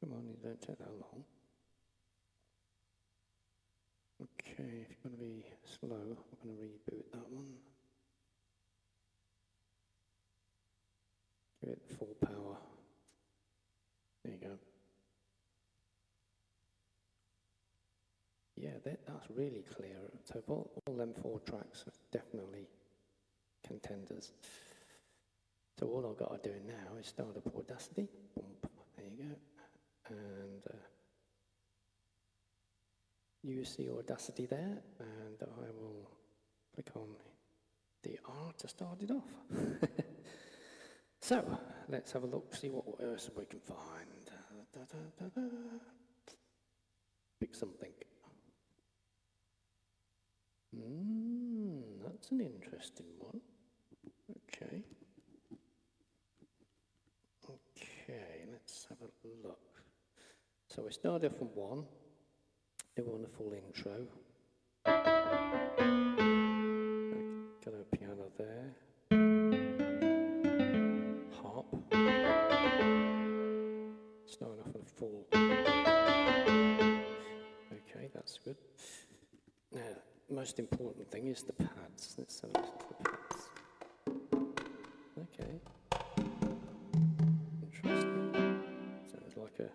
Come on, you don't take that long. Okay, if you're going to be slow, I'm going to reboot that one. Give it full power. There you go. Yeah, that's really clear. So all them 4 tracks are definitely contenders. So all I've got to do now is start up Audacity. Bump. There you go. And use the Audacity there, and I will click on the R to start it off. So, let's have a look, see what else we can find. Pick something. That's an interesting one. Okay. Okay, let's have a look. So we start off from 1. Do want a full intro. Got a piano there. Harp. Starting off with a full. Okay, that's good. Now, most important thing is the pads. Let's have a listen to the pads. Okay. Interesting. Sounds like a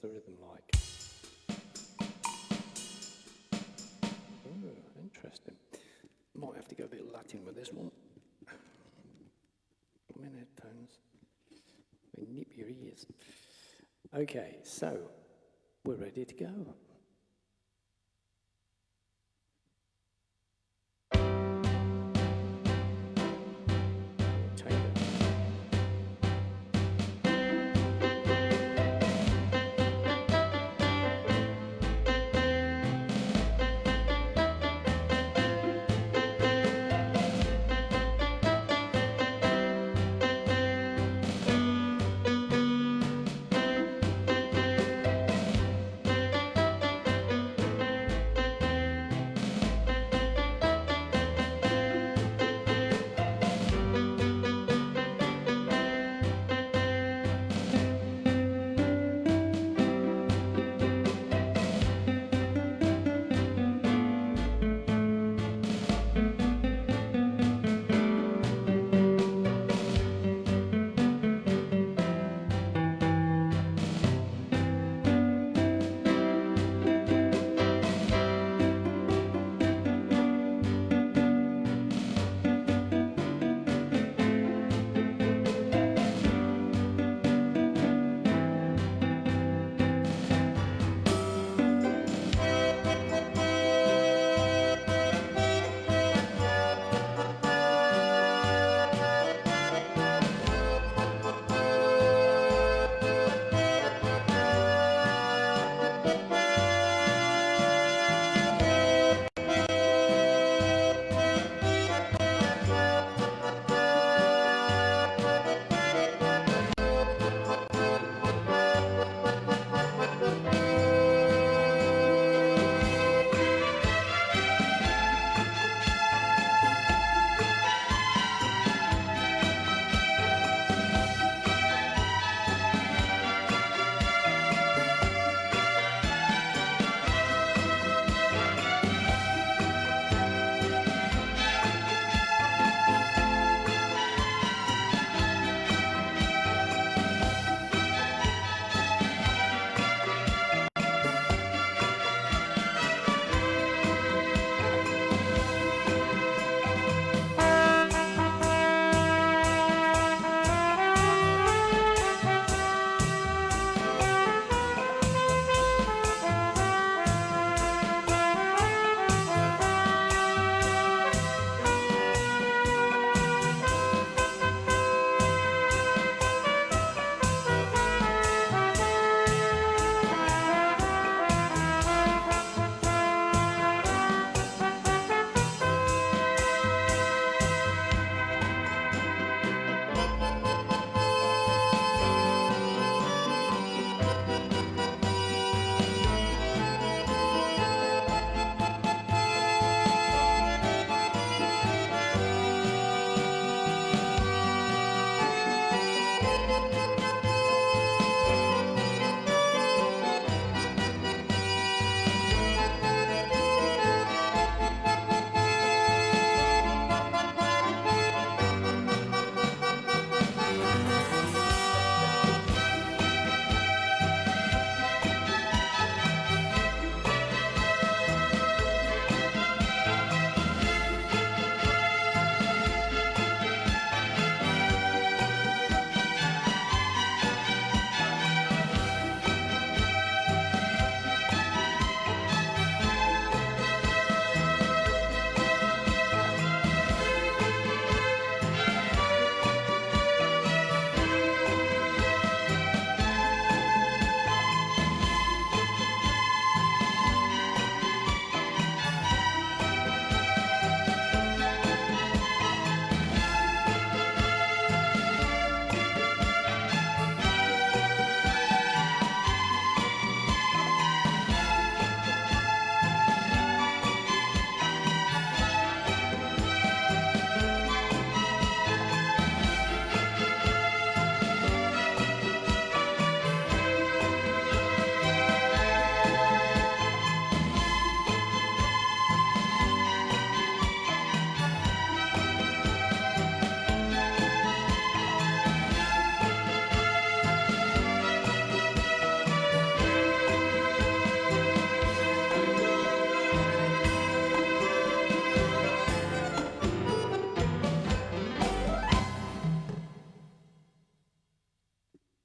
What's the rhythm like? Ooh, interesting. Might have to go a bit Latin with this one. I'm in headphones. They nip your ears. Okay, so we're ready to go.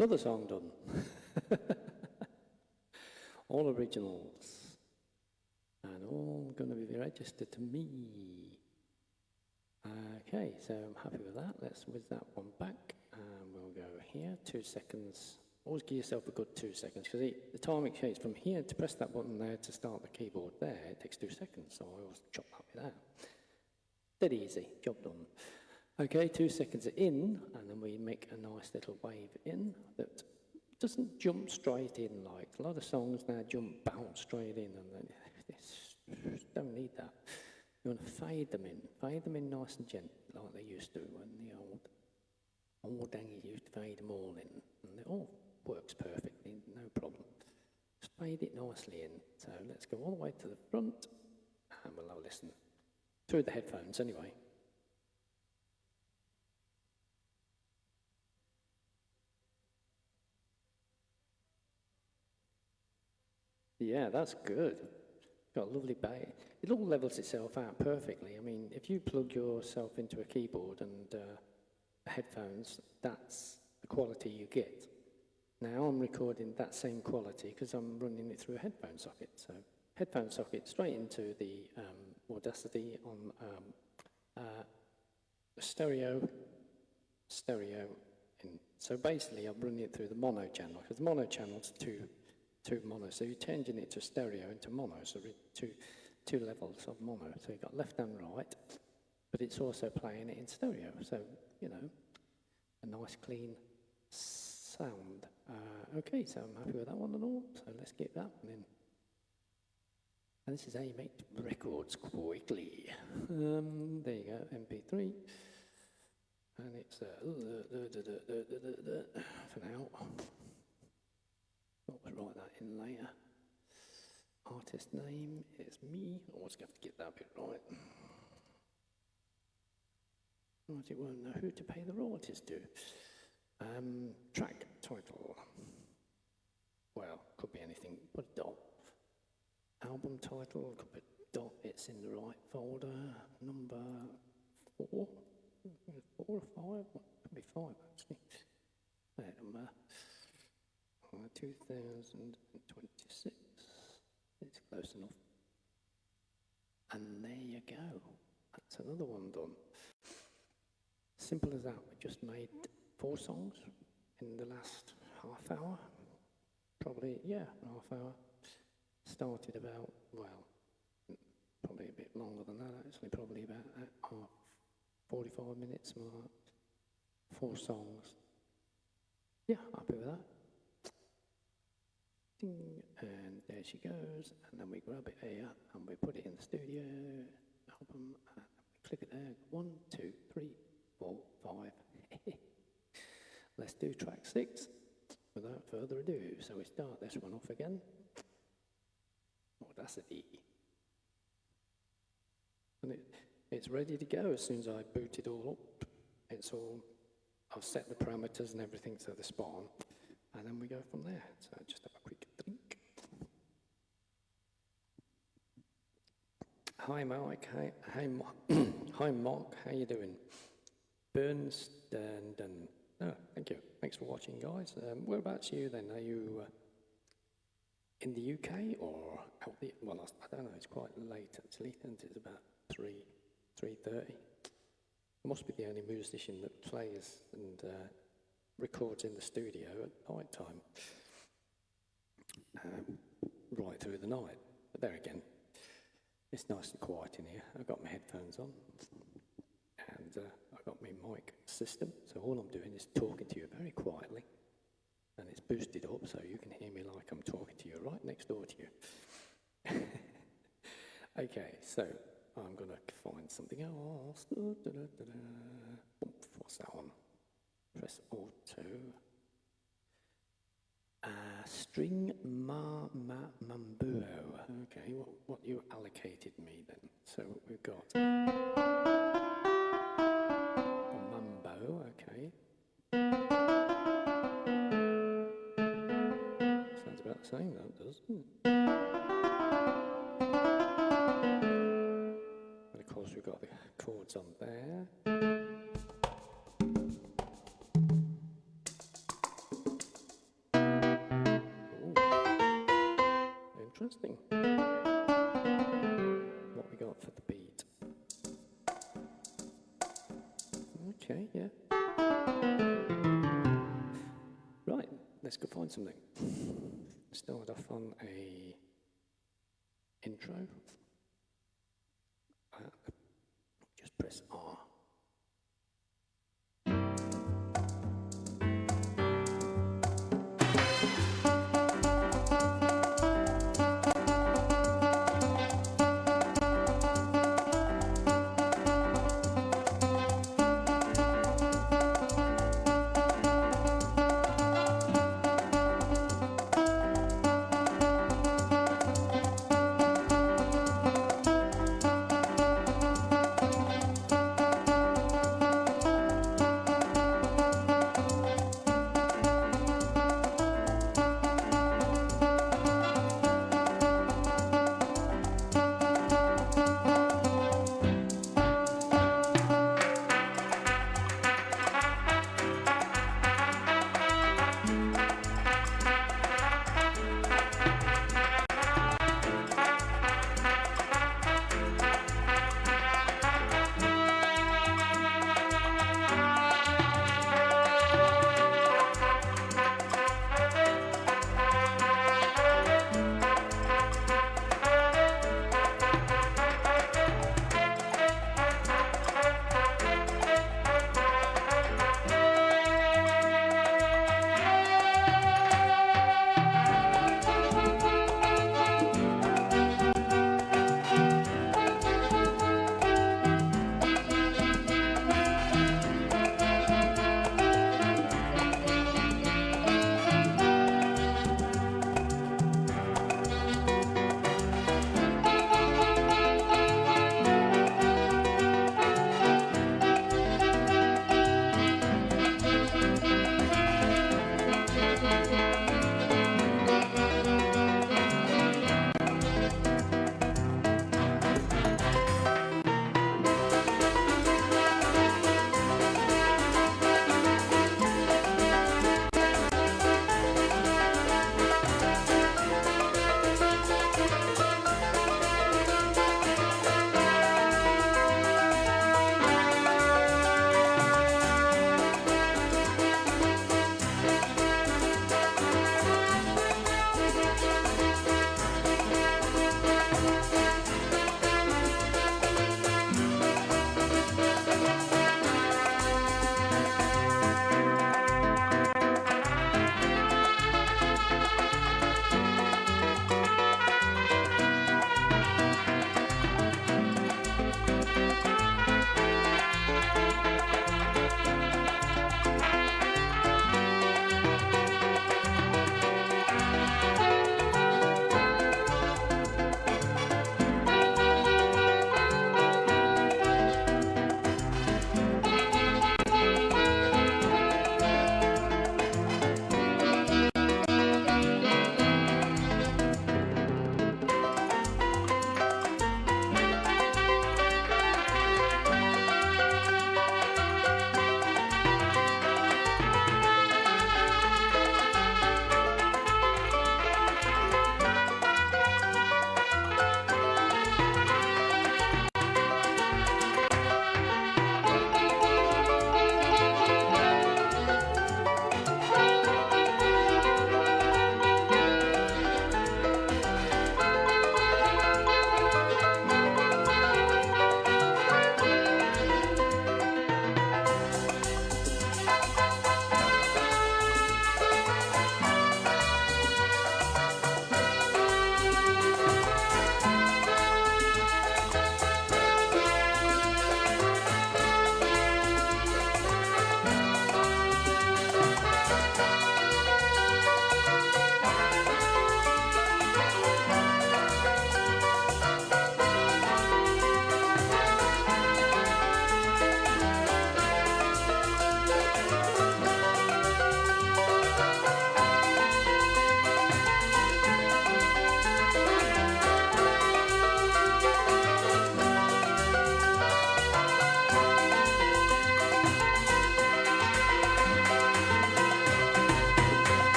Another song done. All originals. And all going to be registered to me. Okay, so I'm happy with that. Let's whiz that one back. And we'll go here, 2 seconds. Always give yourself a good 2 seconds, because the timing changes from here to press that button there to start the keyboard there. It takes 2 seconds, so I always chop that with that. Dead easy, job done. Okay, 2 seconds in, and then we make a nice little wave in that doesn't jump straight in like a lot of songs now bounce straight in, and then don't need that. You want to fade them in nice and gentle like they used to when the old dangies used to fade them all in, and it all works perfectly, no problem. Just fade it nicely in. So let's go all the way to the front, and we'll have a listen through the headphones anyway. Yeah, that's good. Got a lovely bass. It all levels itself out perfectly. I mean, if you plug yourself into a keyboard and headphones, that's the quality you get. Now I'm recording that same quality because I'm running it through a headphone socket. So headphone socket straight into the Audacity on stereo in. So basically I'm running it through the mono channel, because the mono channel's two mono. So you're changing it to stereo into mono, so two levels of mono. So you've got left and right, but it's also playing it in stereo. So, you know, a nice clean sound. Okay, so I'm happy with that one and all. So let's get that one in. And this is how you make records quickly. There you go, MP3. And it's for now. I'll write that in later. Artist name is me. Always have to get that bit right. Otherwise it won't know who to pay the royalties to. Track title. Well, could be anything but a dot. Album title, could be dot. It's in the right folder. Number 4. 4 or 5? Could be 5 actually. Number 2026. It's close enough. And there you go. That's another one done. Simple as that. We just made 4 songs in the last half hour. Probably, yeah, half hour. Started about, well, probably a bit longer than that actually, probably about 45 minutes, something like that. 4 songs. Yeah, happy with that. Ding, and there she goes, and then we grab it here and we put it in the studio album, and we click it there. 1, 2, 3, 4, 5. Let's do track 6 without further ado. So we start this one off again. Audacity. And it's ready to go as soon as I boot it all up. I've set the parameters and everything to the spot on, and then we go from there. So just have a quick drink. Hi Mike, hi Mark, how you doing? Burns done. Oh, thank you. Thanks for watching, guys. Whereabouts are you then? Are you in the UK or out the? Well, I don't know. It's quite late actually, and it's about 3:30. I must be the only musician that plays and records in the studio at night time, right through the night. But there again, it's nice and quiet in here. I've got my headphones on, and I've got my mic system, so all I'm doing is talking to you very quietly, and it's boosted up so you can hear me like I'm talking to you right next door to you. Okay, so I'm going to find something else. What's that one? Press Auto. String Mambuo. Okay, what you allocated me then? So we've got a Mambo, okay. Sounds about the same, that does. And of course we've got the chords on there. Okay, yeah. Right, let's go find something. Start off on a intro. Just press R.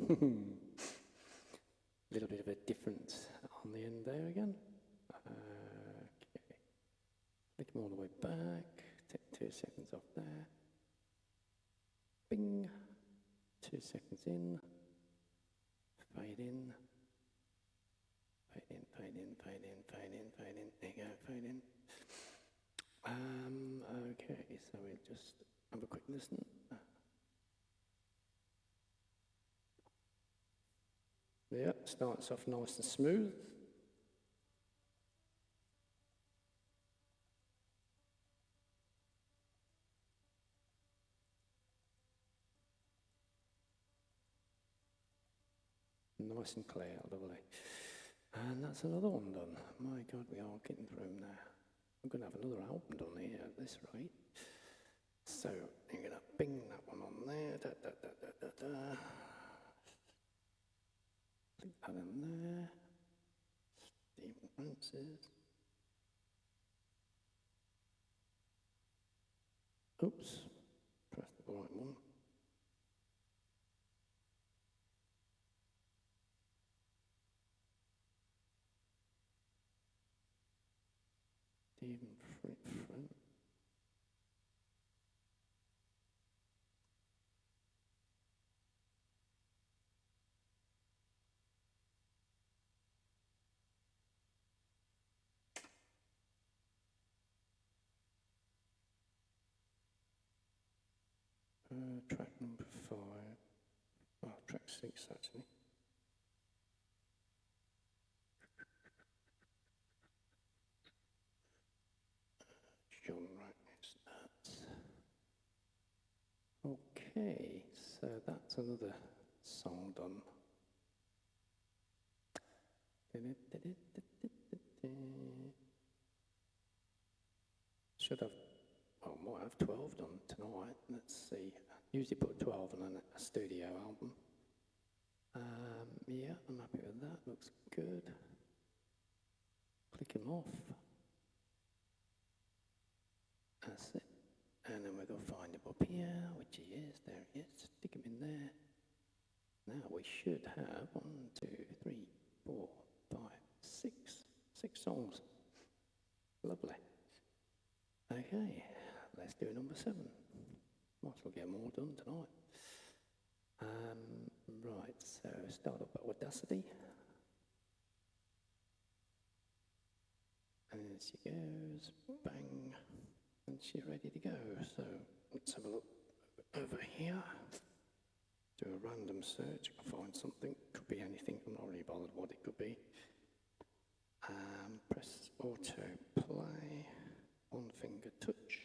Little bit of a difference on the end there again. Okay. Click them all the way back. Take 2 seconds off there. Bing. 2 seconds in. Fade in. Fade in, fade in, fade in, fade in, fade in. There you go, fade in. Okay, so we'll just have a quick listen. Yeah, starts off nice and smooth. Nice and clear, lovely. And that's another one done. My God, we are getting through them now. I'm going to have another album done here at this rate. So, you're going to bing that one on there. Da, da, da, da, da, da. Click that in there. Stephen Francis. Oops, press the right one. Stephen Francis. Track number 5. Oh, track 6 actually. Genre is that. Okay, so that's another song done. Should have, well, might have 12 done tonight. Let's see. Usually put 12 on a studio album. Yeah, I'm happy with that. Looks good. Click him off. That's it. And then we'll go find him up here, which he is. There he is. Stick him in there. Now we should have 1, 2, 3, 4, 5, 6. 6 songs. Lovely. Okay, let's do number 7. Might as well get them all done tonight. Right, so start up at Audacity. And there she goes, bang, and she's ready to go. So let's have a look over here. Do a random search, I'll find something, could be anything, I'm not really bothered what it could be. Press auto play, 1 finger touch.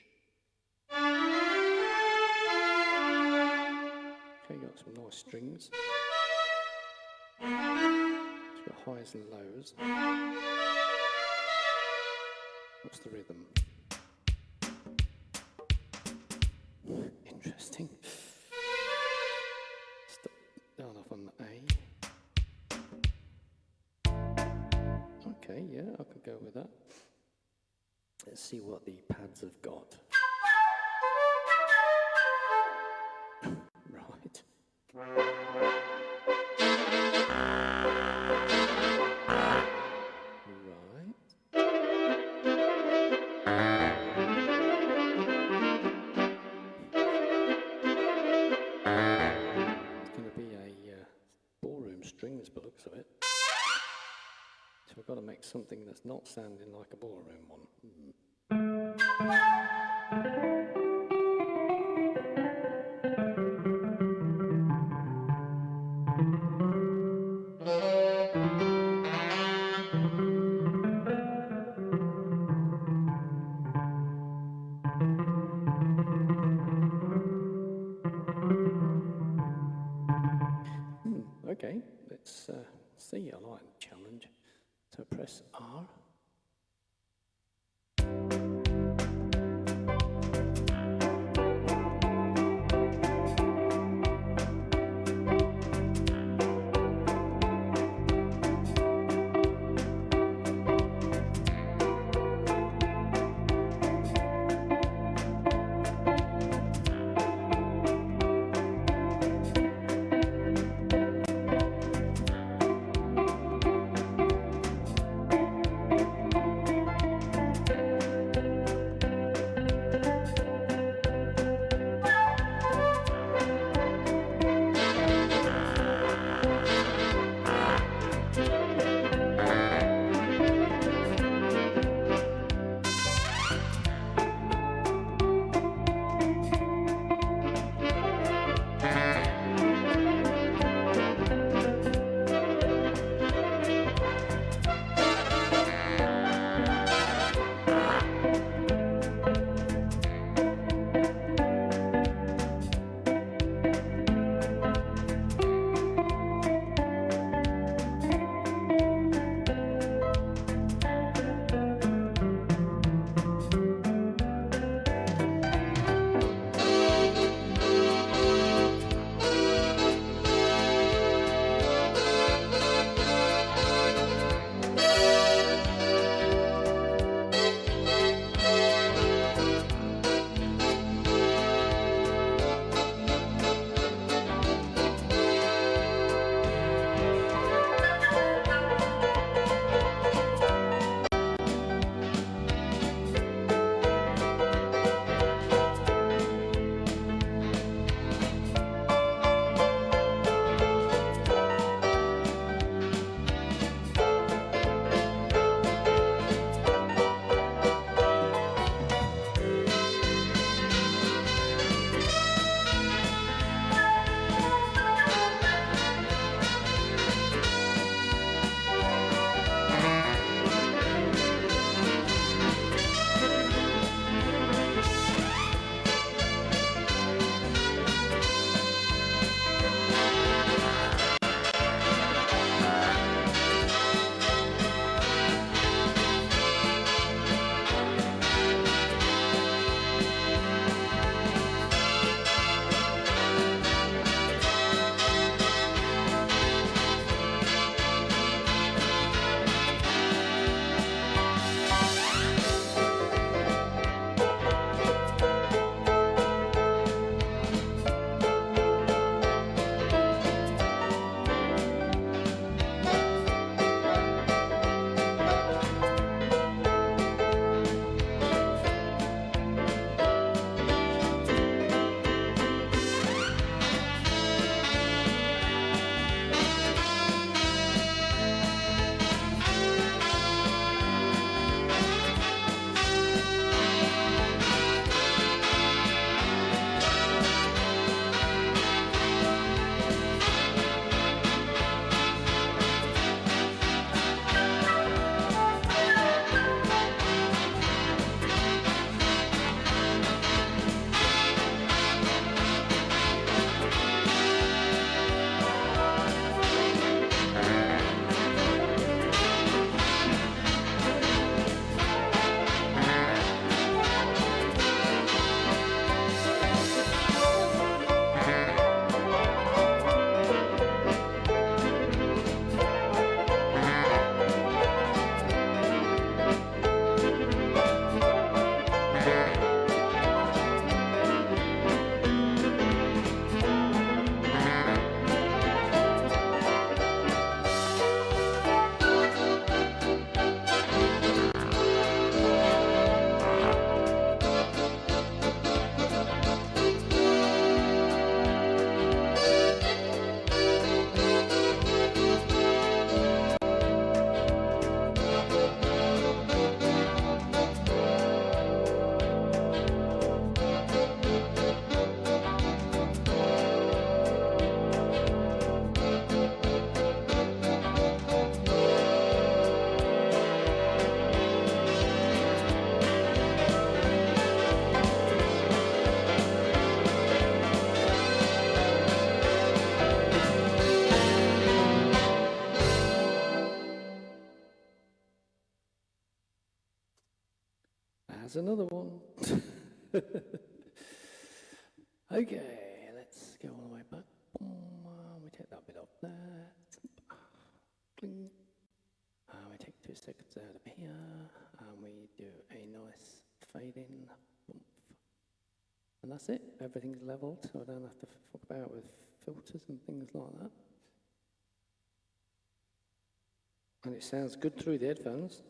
Okay, got some nice strings. It's got highs and lows. What's the rhythm? Interesting. Start off on the A. Okay, yeah, I could go with that. Let's see what the pads have got. Right. Strings by the looks of it. So I've got to make something that's not sounding like a ballroom one. Okay, let's see. I like the challenge. So press R. There's another one. Okay, let's go all the way back. We take that bit off there. Cling. We take 2 seconds out of here, and we do a nice fade in. And that's it. Everything's leveled, so I don't have to fuck about with filters and things like that. And it sounds good through the headphones.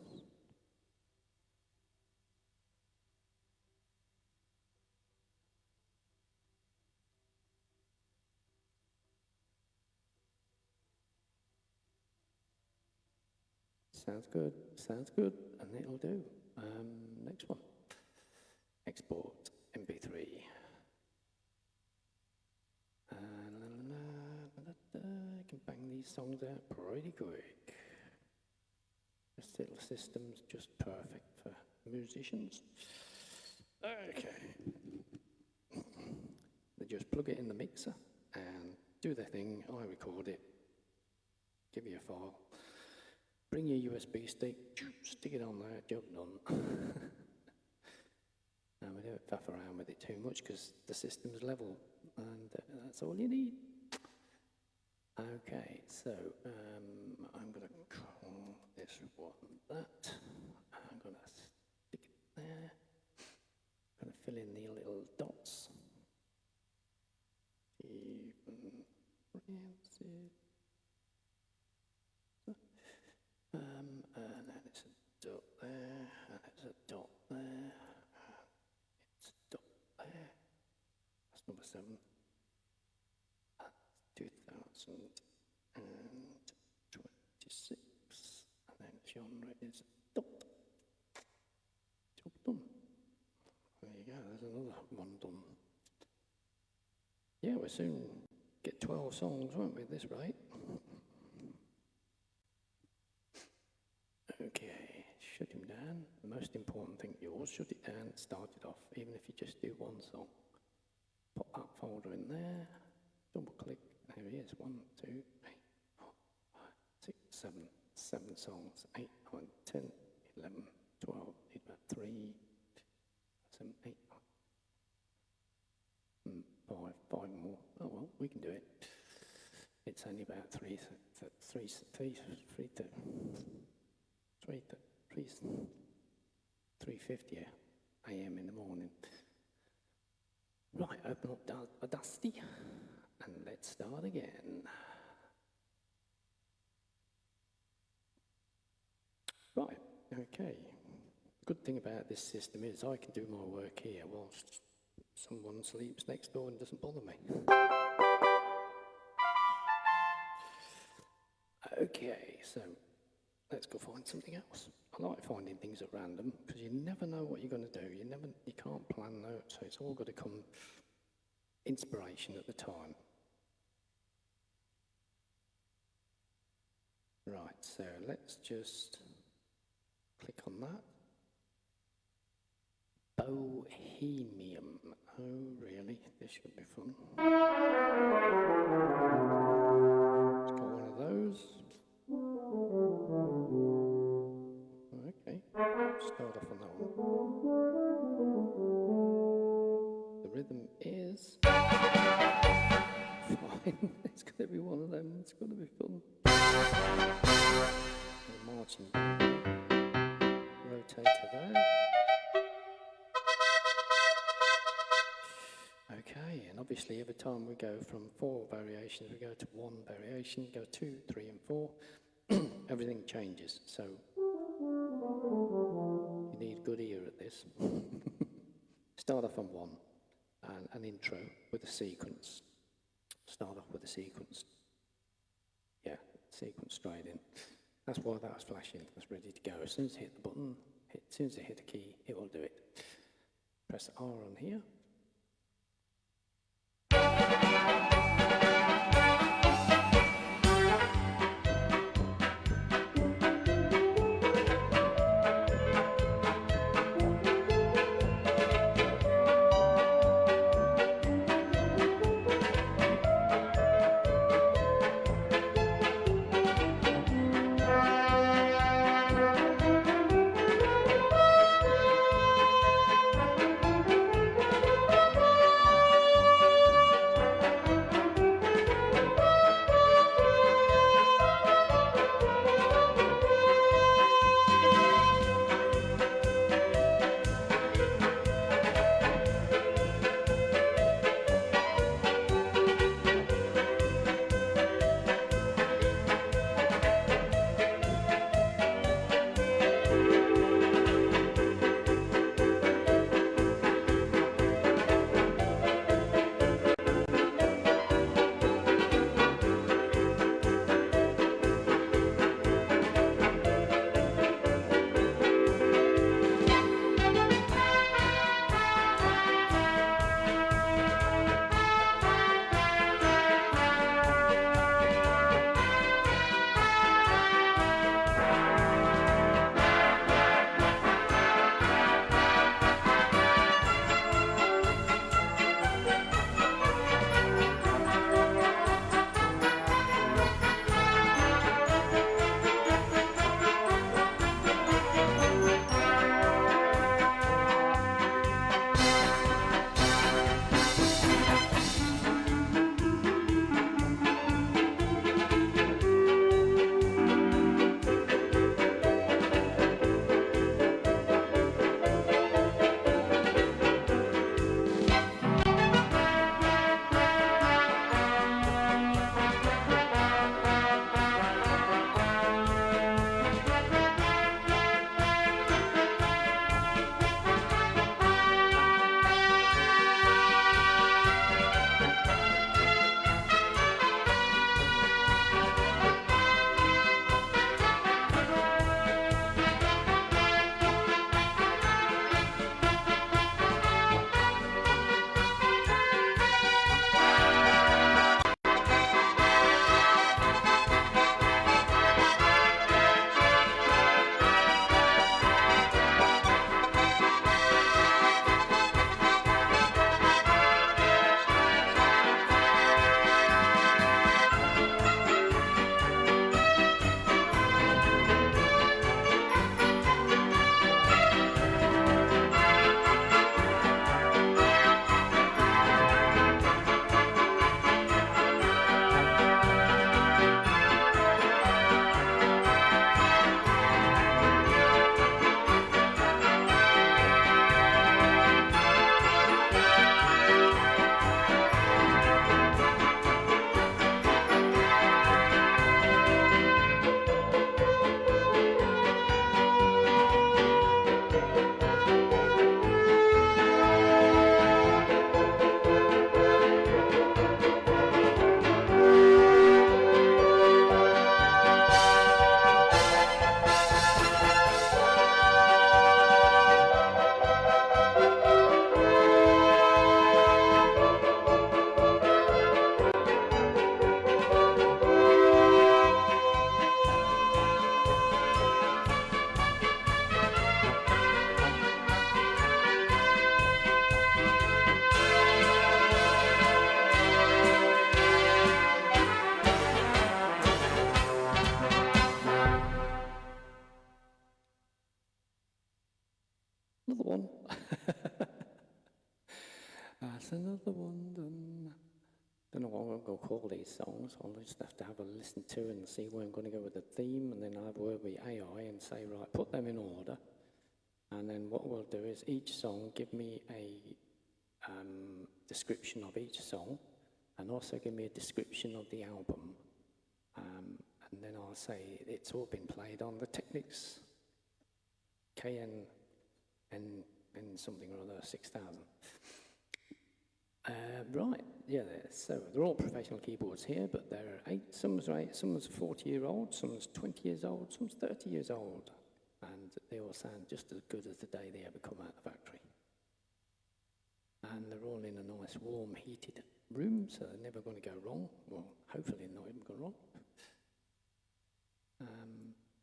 Sounds good, and it'll do. Next one. Export MP3. You can bang these songs out pretty quick. This little system's just perfect for musicians. Okay. They just plug it in the mixer and do their thing. I record it, give you a file, bring your USB stick, stick it on there, job done. And we don't faff around with it too much because the system's level, and that's all you need. Okay, so I'm going to call this one that. I'm going to stick it there. I'm going to fill in the little dots. And then it's a dot there, and it's a dot there. It's a dot there. That's number 7. That's 2026. And then genre is dot. Job done. There you go, there's another one done. Yeah, we'll soon get 12 songs, won't we, at this rate? Okay, shut him down. The most important thing, yours, shut it down, start it off, even if you just do one song. Pop that folder in there, double click, there he is, 1, 2, 3, 4, 5, 6, 7, 7 songs, 8, 9, 10, 11, 12, need about 3, 7, 8, 5 more. Oh well, we can do it. It's only about 3:50 a.m. in the morning. Right, open up Audacity and let's start again. Right, okay. Good thing about this system is I can do my work here whilst someone sleeps next door and doesn't bother me. Okay, so let's go find something else. I like finding things at random because you never know what you're going to do. You can't plan notes, so it's all got to come inspiration at the time. Right, so let's just click on that. Bohemian. Oh, really? This should be fun. Let's got one of those. Okay, start off on that one. The rhythm is fine. It's got to be one of them. It's got to be fun. The marching rotator there. Okay, and obviously every time we go from 4 variations, we go to 1 variation, go 2, 3 and 4, everything changes. So you need good ear at this. Start off on 1, and an intro with a sequence. Start off with a sequence. Yeah, sequence straight in. That's why that was flashing, that's ready to go. As soon as I hit the button, as soon as I hit the key, it will do it. Press R on here. Another one. That's another one done. Don't know what I'm going to call these songs. I'll just have to have a listen to and see where I'm going to go with the theme, and then I'll have a word with AI and say, right, put them in order. And then what we'll do is each song, give me a description of each song, and also give me a description of the album. And then I'll say it's all been played on the Technics KN and something or other 6000. Right, yeah, so they're all professional keyboards here, but there are 8, some's 40-year-old, some's 20 years old, some's 30 years old, and they all sound just as good as the day they ever come out of the factory. And they're all in a nice, warm, heated room, so they're never going to go wrong. Well, hopefully not even go wrong.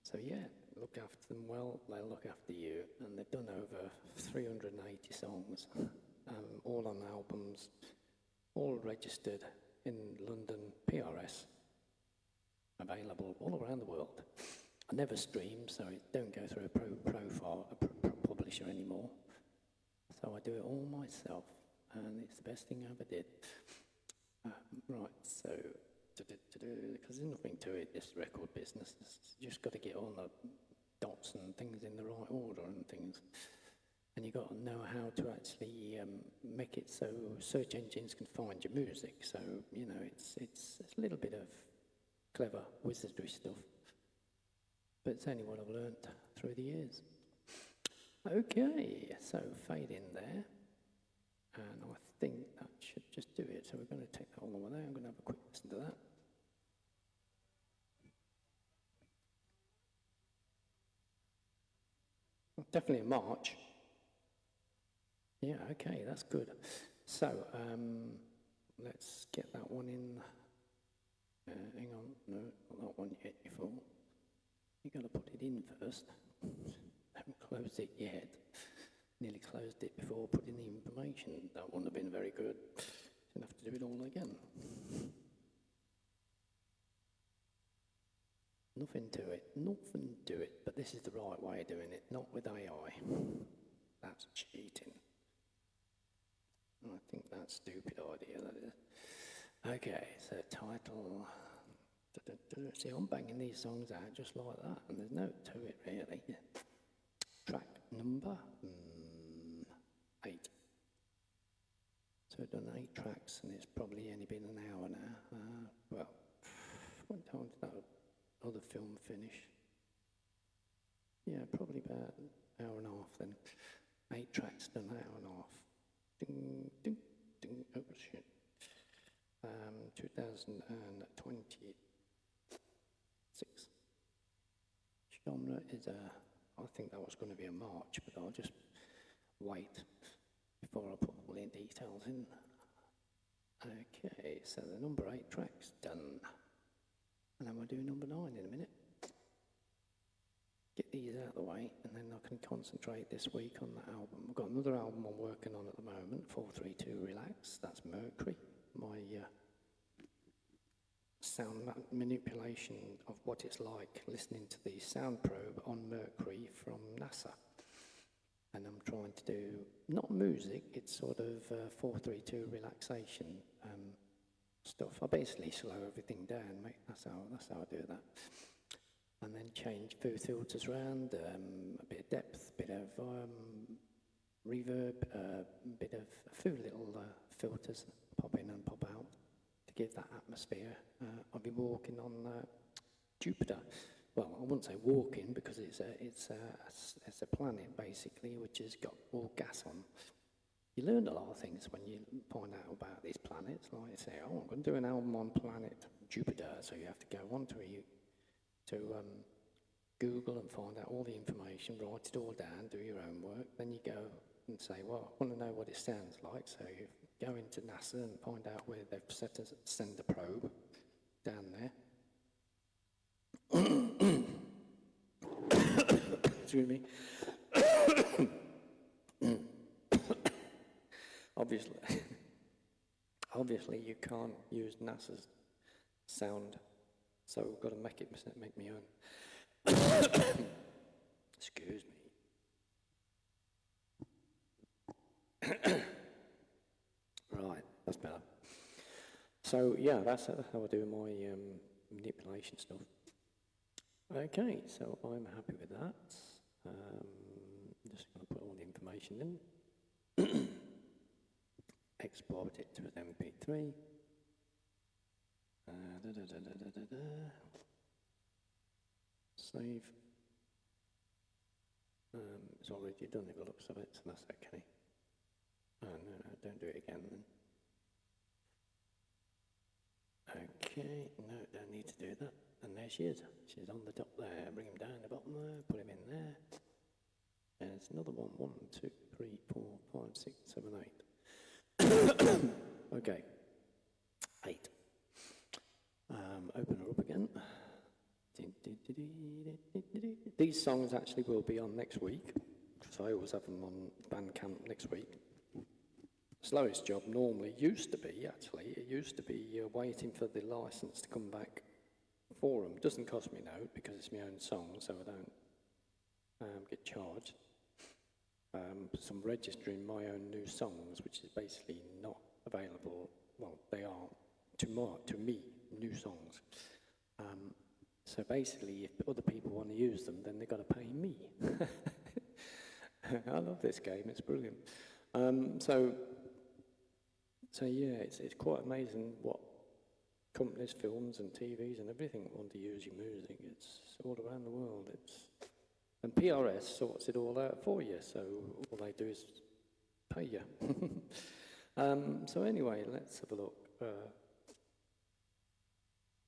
So yeah, look after them well, they'll look after you, and they've done over 380 songs, all on albums, all registered in London, PRS, available all around the world. I never stream, so it don't go through a publisher anymore. So I do it all myself, and it's the best thing I ever did. Right, so, because there's nothing to it, this record business. You just got to get all the dots and things in the right order and things. And you got to know how to actually make it so search engines can find your music. So, you know, it's a little bit of clever wizardry stuff. But it's only what I've learnt through the years. Okay, so fade in there. And I think that should just do it. So we're going to take that all the way there. I'm going to have a quick listen to that. Definitely a march. Yeah, okay, that's good. So, let's get that one in. Hang on, no, not that one yet before. You've got to put it in first. Haven't closed it yet. Nearly closed it before putting the information. That wouldn't have been very good. You'll have to do it all again. Nothing to it, but this is the right way of doing it, not with AI. That's cheating. I think that's a stupid idea, that is. Okay, so title. See, I'm banging these songs out just like that, and there's no to it really. Track number 8. So I've done 8 tracks, and it's probably only been an hour now. Well, what time did that other film finish? Yeah, probably about an hour and a half then. 8 tracks, done an hour and a half. Ding, ding, ding, oh shit. 2026. Genre is I think that was going to be a march, but I'll just wait before I put all the details in. Okay, so the number 8 track's done. And then we'll do number 9 in a minute. Get these out of the way, and then I can concentrate this week on that album. I've got another album I'm working on at the moment, 432 Relax. That's Mercury, my sound manipulation of what it's like listening to the sound probe on Mercury from NASA. And I'm trying to do, not music, it's sort of 432 relaxation stuff. I basically slow everything down, that's how I do that. And then change a few filters around, a bit of depth, a bit of reverb, a few little filters pop in and pop out to give that atmosphere. I've been walking on Jupiter. Well, I wouldn't say walking because it's a planet basically which has got all gas on. You learn a lot of things when you find out about these planets. Like you say, oh, I'm going to do an album on planet Jupiter, so you have to go on to Google and find out all the information, write it all down, do your own work. Then you go and say, well, I want to know what it sounds like. So you go into NASA and find out where they've send a probe down there. Excuse me. Obviously, you can't use NASA's sound, so we've got to make my own. Excuse me. Right, that's better. So yeah, that's how I do my manipulation stuff. Okay, so I'm happy with that. Just going to put all the information in. Export it to an MP3. Save. It's already done it, the looks of it, so that's okay. Oh, no, don't do it again then. Okay, no, don't need to do that. And there she is. She's on the top there. Bring him down the bottom there, put him in there. There's another one. 1, 2, 3, 4, 5, 6, 7, 8. Okay. 8. Open her up again. These songs actually will be on next week, because I always have them on BANDCAMP next week. Slowest job normally used to be waiting for the license to come back for them. Doesn't cost me now because it's my own song, so I don't get charged. So I'm registering my own new songs, which is basically not available. Well, they are to me new songs. So basically, if other people want to use them, then they've got to pay me. I love this game; it's brilliant. So yeah, it's quite amazing what companies, films and TVs and everything want to use your music. It's all around the world. And PRS sorts it all out for you, so all they do is pay you. So anyway, let's have a look.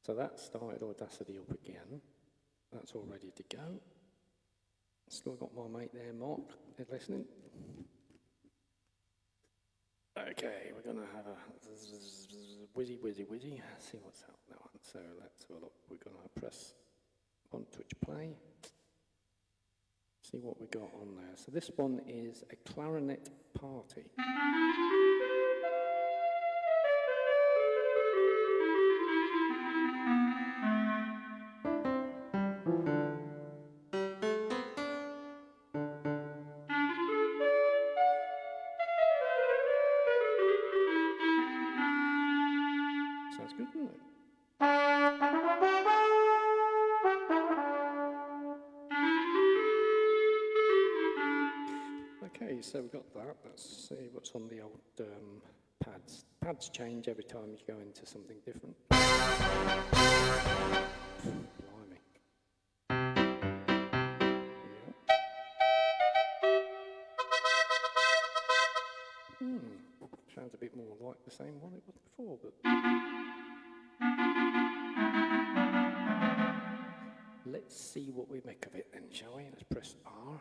So that started Audacity up again. That's all ready to go. Still got my mate there, Mark, listening. Okay, we're going to have a whizzy. See what's out now. So let's have a look. We're going to press on Twitch play. See what we got on there. So this one is a clarinet party. Sounds good, doesn't it? Okay, so we've got that. Let's see what's on the old pads. Pads change every time you go into something different. Blimey. Yeah. Sounds a bit more like the same one it was before, but... Let's see what we make of it then, shall we? Let's press R.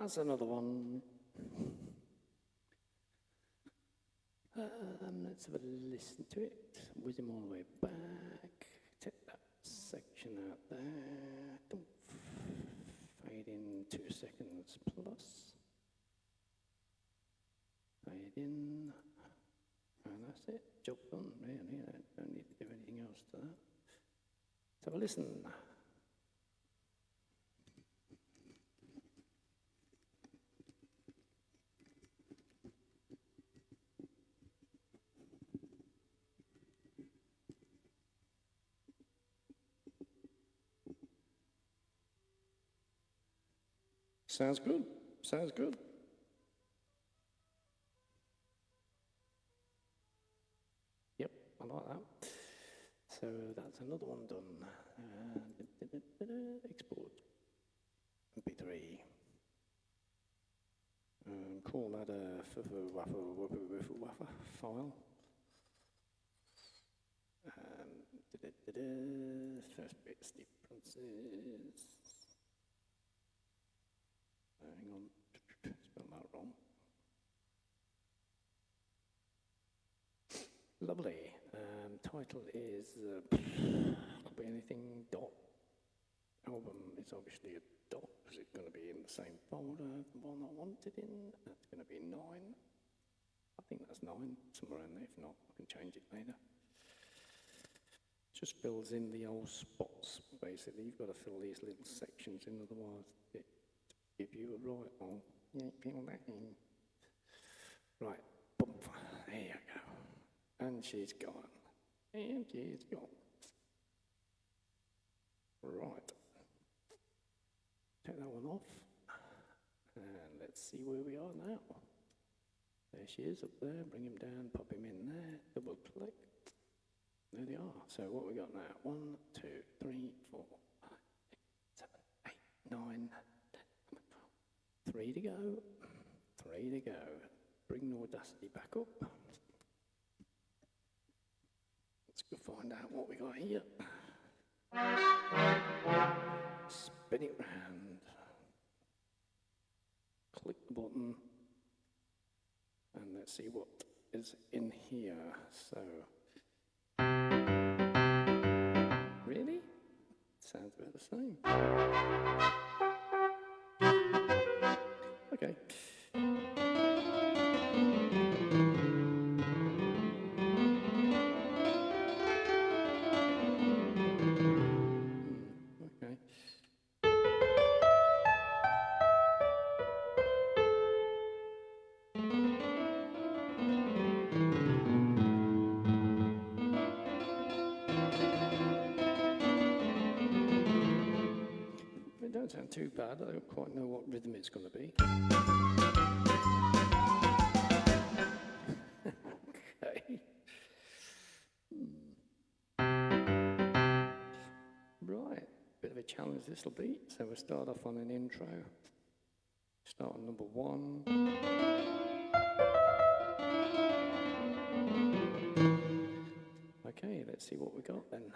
That's another one. Let's have a listen to it. Whiz him all the way back. Take that section out there. Fade in 2 seconds plus. Fade in. And that's it. Job done, really. I don't need to do anything else to that. Let's have a listen. Sounds good. Sounds good. Yep, I like that. So that's another one done. Export. MP3. Call that a file. First bit's differences. Hang on, spelled that wrong. Lovely. Title is could be anything. Dot. Album is obviously a dot because it's going to be in the same folder. The one I wanted in. That's going to be 9. I think that's 9 somewhere in there. If not, I can change it later. Just fills in the old spots. Basically, you've got to fill these little sections in, otherwise it give you a right on. Yeah, fill that in. Right, boom. There you go. And she's gone. And she's gone. Right. Take that one off. And let's see where we are now. There she is up there. Bring him down, pop him in there. Double click. There they are. So what we got now? 1, 2, 3, 4, 5, 6, 7, 8, 9, 10, 11, 12. 3 to go. 3 to go. Bring the Audacity back up. Let's go find out what we got here. Spin it round. Click the button. And let's see what is in here. So, really? Sounds about the same. Okay. Okay. It don't sound too bad. I don't quite know what rhythm it's going to be. Okay. Right, bit of a challenge this will be. So we'll start off on an intro. Start on number 1. Okay, let's see what we got then.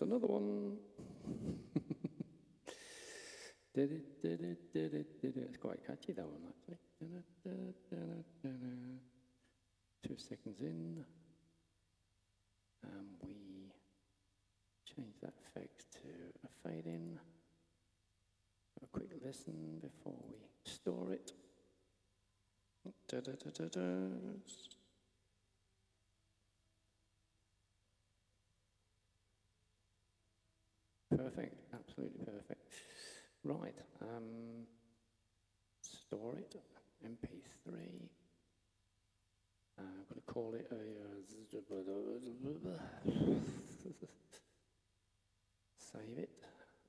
That's another one. It's quite catchy, that one, actually. 2 seconds in. We change that effect to a fade in. A quick listen before we store it. Perfect, absolutely perfect. Right, store it, MP3. I'm going to call it a save it,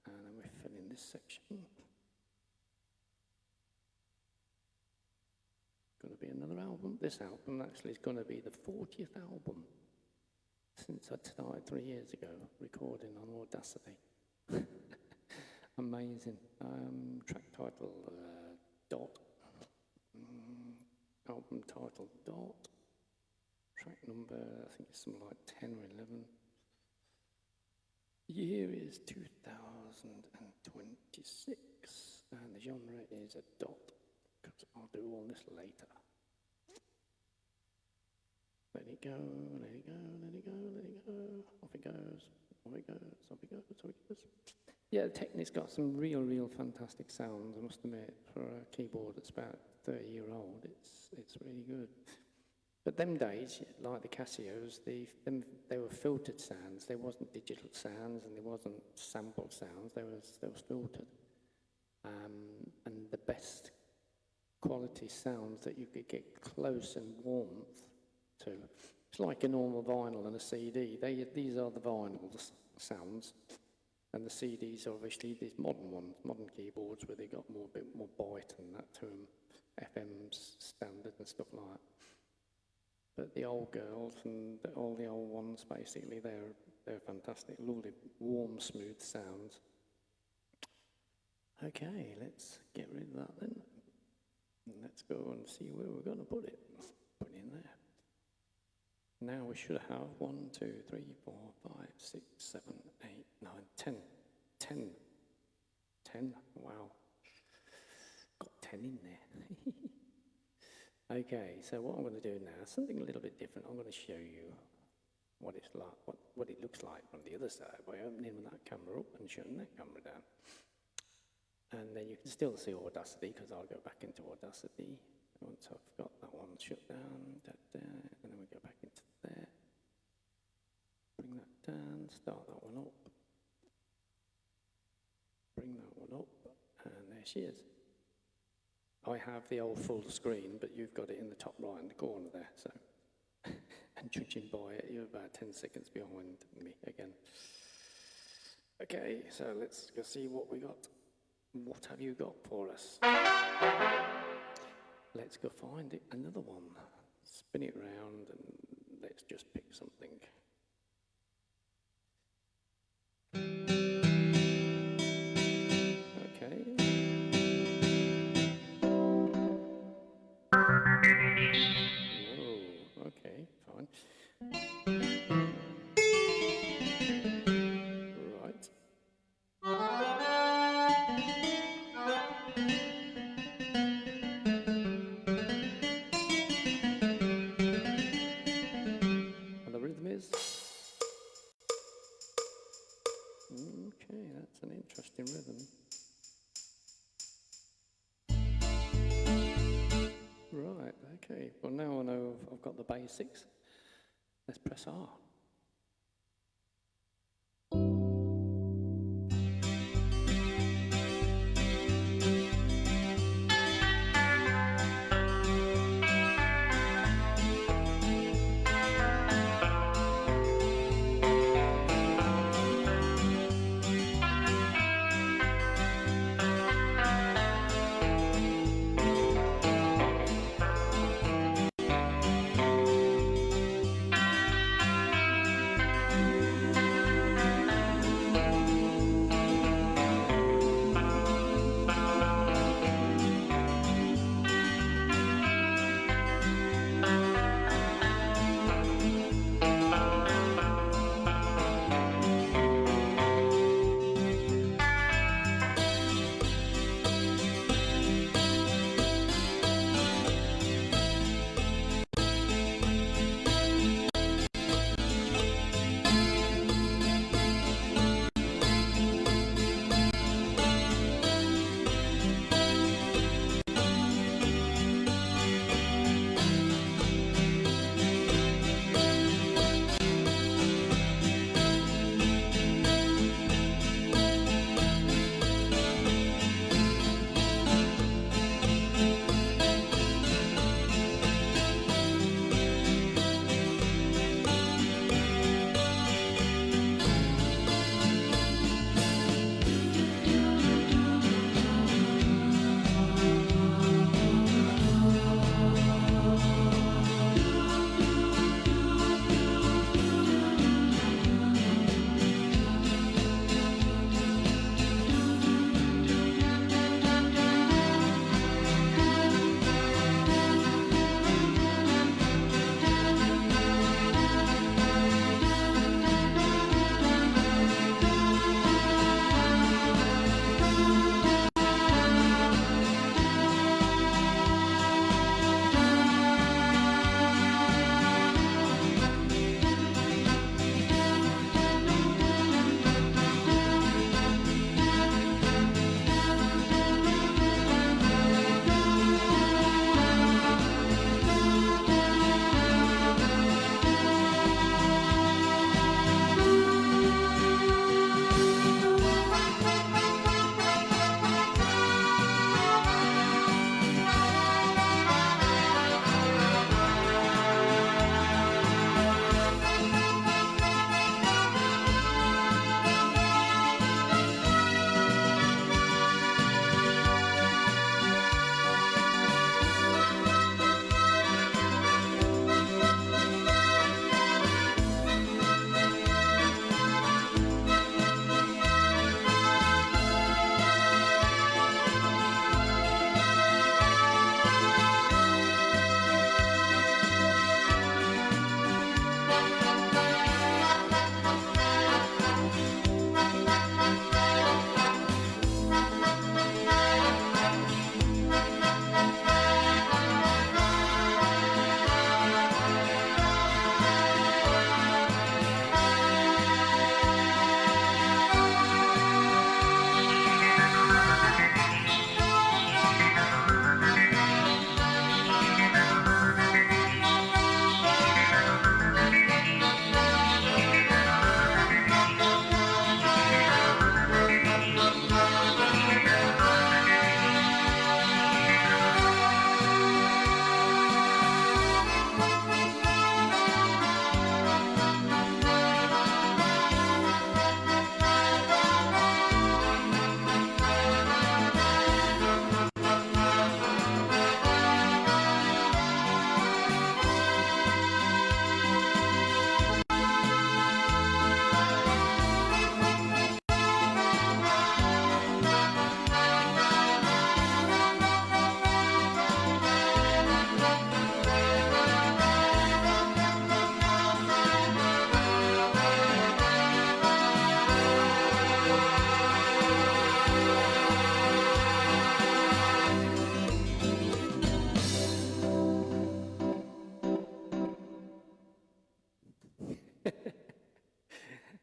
and then we fill in this section. Going to be another album. This album actually is going to be the 40th album since I started 3 years ago recording on Audacity. Amazing. Track title Dot. Album title Dot. Track number, I think it's something like 10 or 11. The year is 2026, and the genre is a dot, because I'll do all this later. Let it go, let it go, let it go, let it go. Off it goes, off it goes, off it goes, off it goes. Yeah, the Technic's got some real fantastic sounds, I must admit. For a keyboard that's about 30-year-old, it's really good. But them days, like the Casios, they were filtered sounds. There wasn't digital sounds, and there wasn't sampled sounds. They was filtered. And the best quality sounds that you could get close and warmth to. It's like a normal vinyl and a CD. These are the vinyls sounds, and the CDs are obviously these modern ones, modern keyboards where they got a bit more bite and that to them, FM standard and stuff like that. But the old girls and all the old ones, basically, they're fantastic, lovely, warm, smooth sounds. Okay, let's get rid of that then. Let's go and see where we're going to put it. Put it in there. Now we should have 1, 2, 3, 4, 5, 6, 7, 8, 9, 10. 10. 10. Wow. Got 10 in there. Okay, so what I'm going to do now is something a little bit different. I'm going to show you what it's like, what it looks like on the other side by opening that camera up and shutting that camera down. And then you can still see Audacity, because I'll go back into Audacity once I've got that one shut down, and then we go back into there. Bring that down, start that one up. Bring that one up, and there she is. I have the old full screen, but you've got it in the top right in the corner there, so. And judging by it, you're about 10 seconds behind me again. Okay, so let's go see what we got. What have you got for us? Let's go find it. Another one. Spin it round and let's just pick something. Okay. Whoa, okay, fine. Right. And the rhythm is? Okay, that's an interesting rhythm. Right, okay. Well, now I know I've got the basics. Let's press R.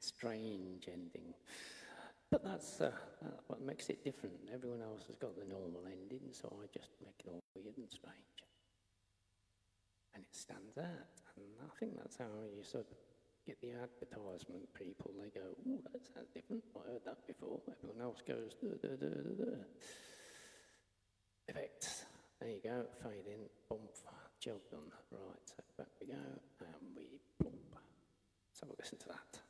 Strange ending. But that's what makes it different. Everyone else has got the normal ending, so I just make it all weird and strange. And it stands out. And I think that's how you sort of get the advertisement people. They go, "Ooh, that sounds different. I heard that before." Everyone else goes, "Duh, duh, duh, duh, duh." Effects. There you go. Fade in. Bump. Job done. Right. So back we go. And we plump. Let's have a listen to that.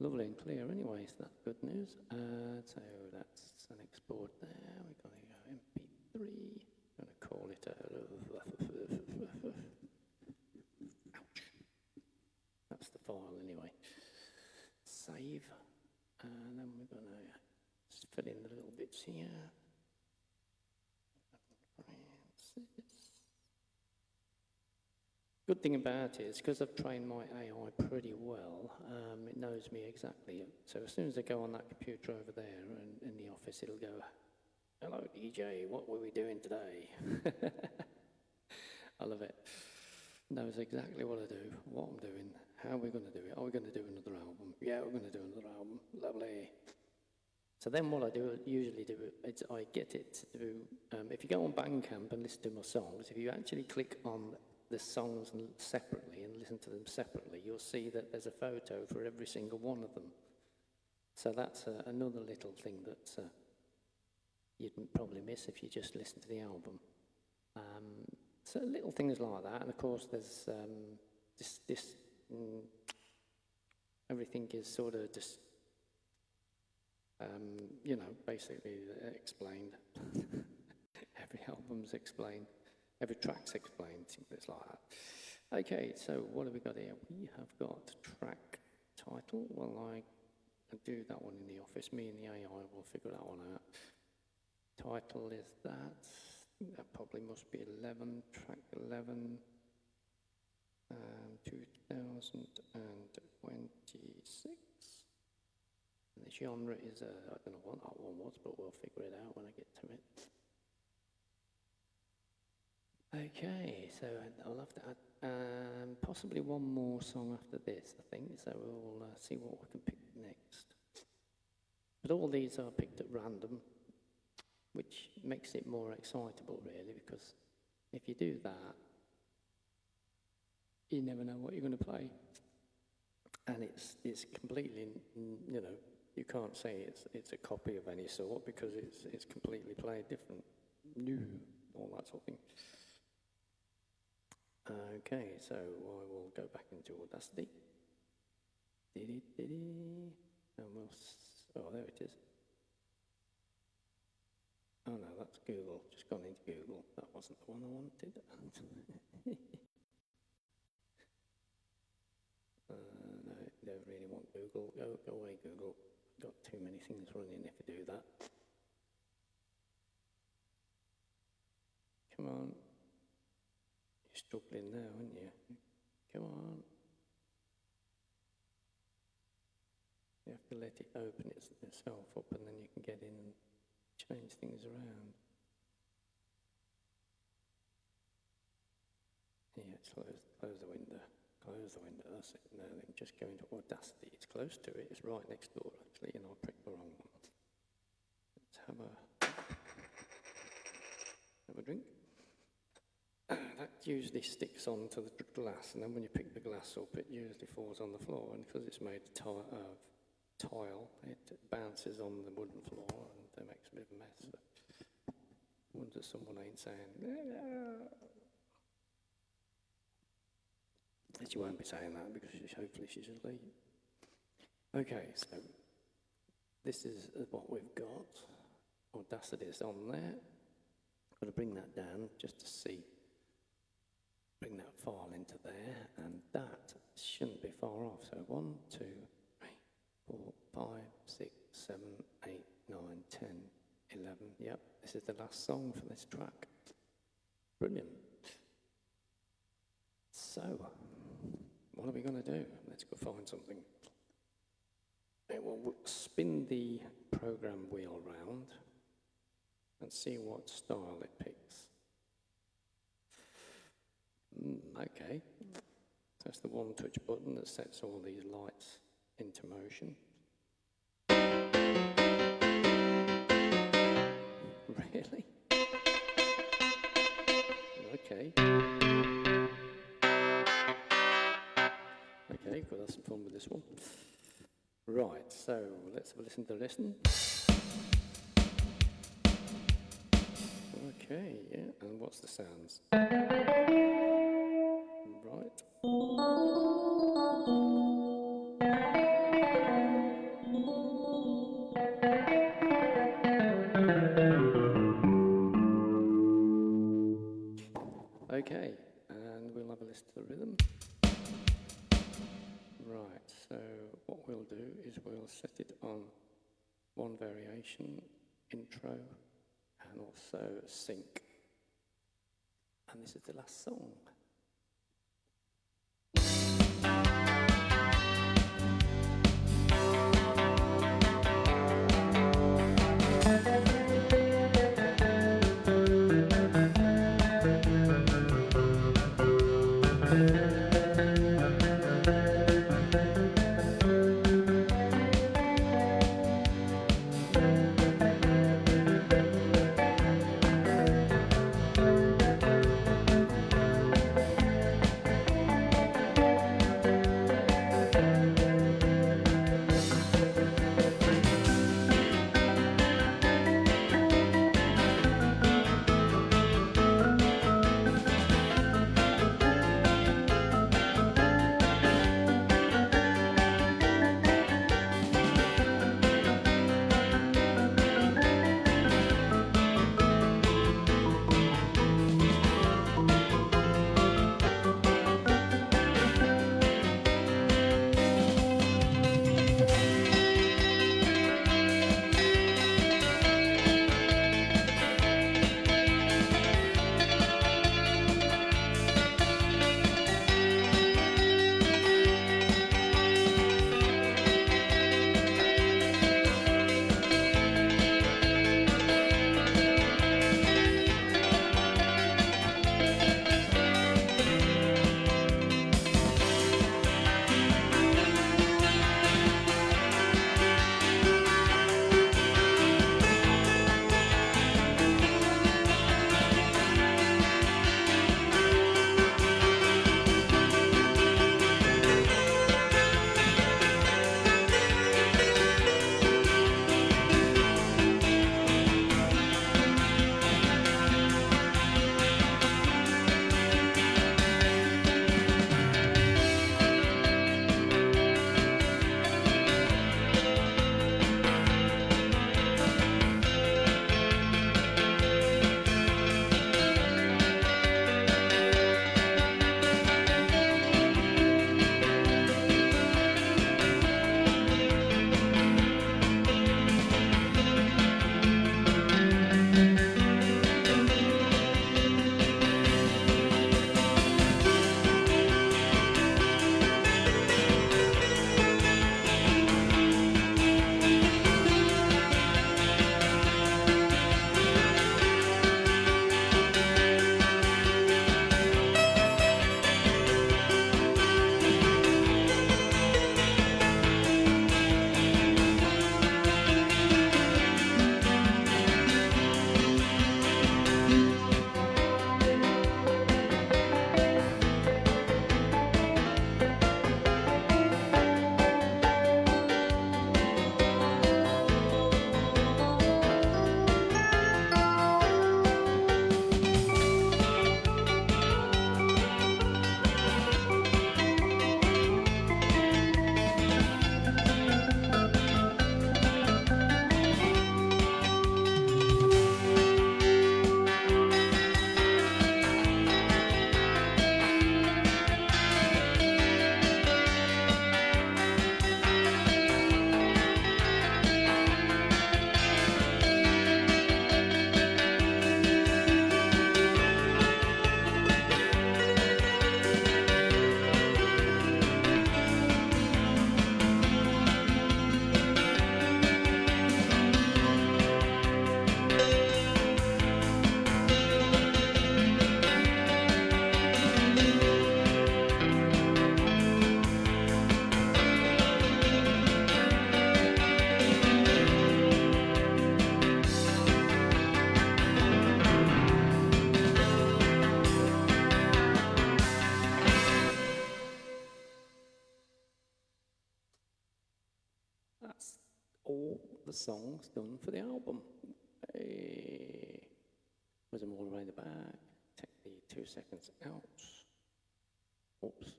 Lovely and clear anyway, so that's good news. So that's an export there. We're going to go MP3. I'm going to call it a... Ouch. That's the file anyway. Save. And then we're going to fill in the little bits here. Good thing about it is because I've trained my AI pretty well, it knows me exactly. So as soon as I go on that computer over there and in the office, it'll go, "Hello, DJ, what were we doing today?" I love it. Knows exactly what I do, what I'm doing, how we're going to do it. Are we going to do another album? Yeah, we're going to do another album. Lovely. So then what I usually do is I get it to do, if you go on BANDCAMP and listen to my songs, if you actually click on the songs separately and listen to them separately, you'll see that there's a photo for every single one of them. So that's another little thing that you'd probably miss if you just listen to the album. So little things like that, and of course there's everything is sort of just, you know, basically explained. Every album's explained. Every track's explained, things like that. Okay, so what have we got here? We have got track title. Well, I do that one in the office. Me and the AI will figure that one out. Title is that. That probably must be 11, track 11, 2026. And the genre is, I don't know what that one was, but we'll figure it out when I get to it. Okay, so I'll have to add possibly one more song after this, I think, so we'll see what we can pick next. But all these are picked at random, which makes it more excitable, really, because if you do that, you never know what you're going to play. And it's completely, you know, you can't say it's a copy of any sort, because it's completely played different, new, all that sort of thing. Okay, so I will go back into Audacity. And we'll, oh, there it is. Oh no, that's Google, just gone into Google. That wasn't the one I wanted. No, don't really want Google. Go away, Google. Got too many things running if you do that. Come on. You're struggling now, aren't you? Come on. You have to let it open itself up, and then you can get in and change things around. Yeah, close the window. Close the window, that's it. Now then, just go into Audacity. It's close to it. It's right next door, actually, and I picked the wrong one. Let's have a drink. That usually sticks onto the glass, and then when you pick the glass up, it usually falls on the floor, and because it's made of tile, it bounces on the wooden floor, and it makes a bit of a mess. So I wonder someone ain't saying, she won't be saying that, because hopefully she's asleep. Okay, so this is what we've got. Audacity is on there. I'm going to bring that down just to see. Bring that file into there, and that shouldn't be far off. So 1, 2, 3, 4, 5, 6, 7, 8, 9, 10, 11. Yep, this is the last song for this track. Brilliant. So, what are we going to do? Let's go find something. It will spin the program wheel round and see what style it picks. Okay, that's the one touch button that sets all these lights into motion. Really? Okay. Okay, could have some fun with this one. Right, so let's have a listen to listen. Okay, yeah, and what's the sounds? Right. Okay, and we'll have a listen to the rhythm. Right, so what we'll do is we'll set it on one variation, intro, and also sync. And this is the last song. all the songs done for the album. Hey. Was them all around the back. Take the 2 seconds out. Oops.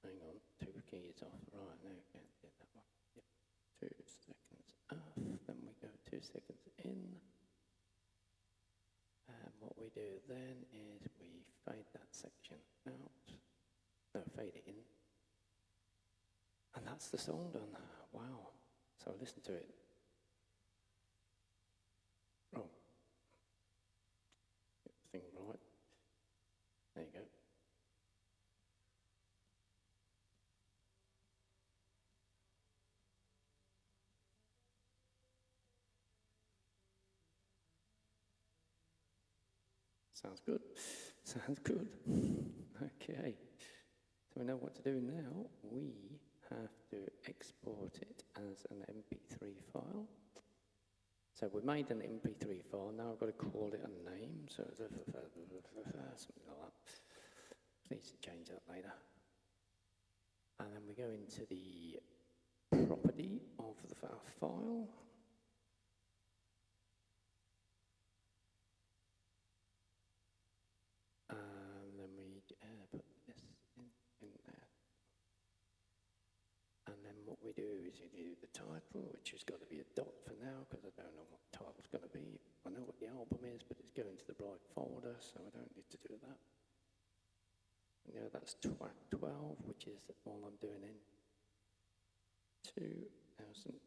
Hang on, 2 keys off. Right, no, can't get that one. Yep. 2 seconds off. Then we go 2 seconds in. And what we do then is we fade that section out. No, fade it in. And that's the song done. Wow. So listen to it. Oh. Get the thing right. There you go. Sounds good. Sounds good. Okay. So we know what to do now. We have to export it as an MP3 file. So we made an MP3 file. Now I've got to call it a name. So it's something like that. Please change that later. And then we go into the property of our file. And then we put this in there. And then what we do is you do the title, which has got to be a dot for now, because I don't know what the title's going to be. I know what the album is, but it's going to the right folder, so I don't need to do that. And now that's track 12, which is all I'm doing in 2026.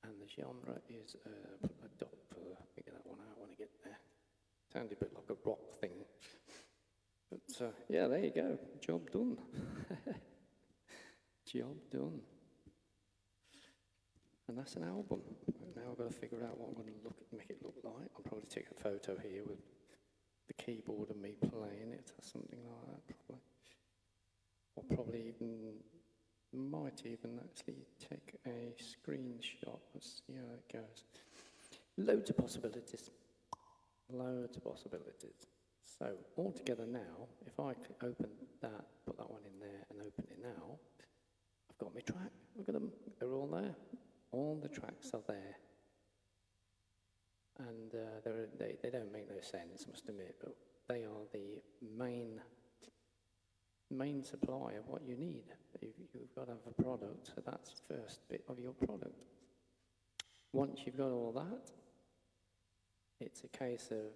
And the genre is a dot for, figure that one out when I get there. Sounded a bit like a rock thing. But yeah, there you go. Job done. Job done. And that's an album. Now I've got to figure out what I'm going to make it look like. I'll probably take a photo here with the keyboard and me playing it or something like that, probably. Or probably might even actually take a screenshot and see how it goes. Loads of possibilities. Loads of possibilities. So altogether now, if I open that, put that one in there and open it now, I've got my track. Look at them. They're all there. All the tracks are there. And they don't make no sense, I must admit, but they are the main supply of what you need. You've got to have a product, so that's the first bit of your product. Once you've got all that, it's a case of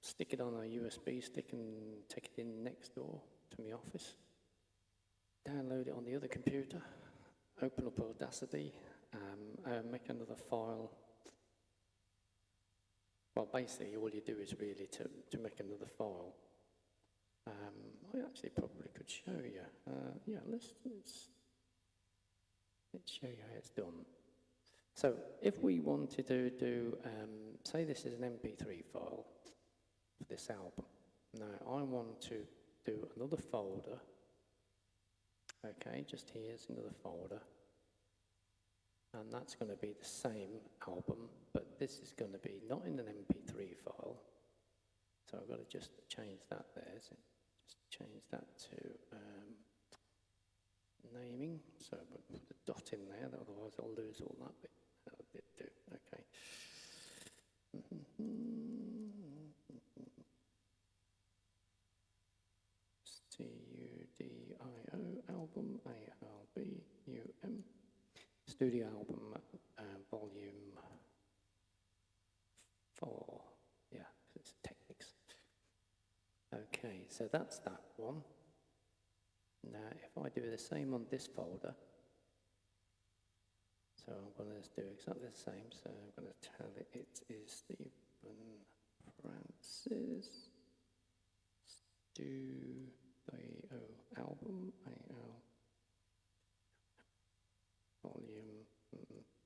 stick it on a USB stick and take it in next door to my office, download it on the other computer, open up Audacity, make another file. Well, basically, all you do is really to make another file. I actually probably could show you. Yeah, let's show you how it's done. So, if we wanted to do, say this is an MP3 file for this album. Now, I want to do another folder. Okay, just here's another folder. And that's going to be the same album, but this is going to be not in an MP3 file. So I've got to just change that there. So just change that to naming. So I'll put a dot in there, otherwise I'll lose all that bit. That did do, okay. STUDIO album, ALBUM. Studio album, volume 4. Yeah, it's techniques. Okay, so that's that one. Now, if I do the same on this folder, so I'm going to do exactly the same. So I'm going to tell it it is Stephen Francis Studio album, AL. Volume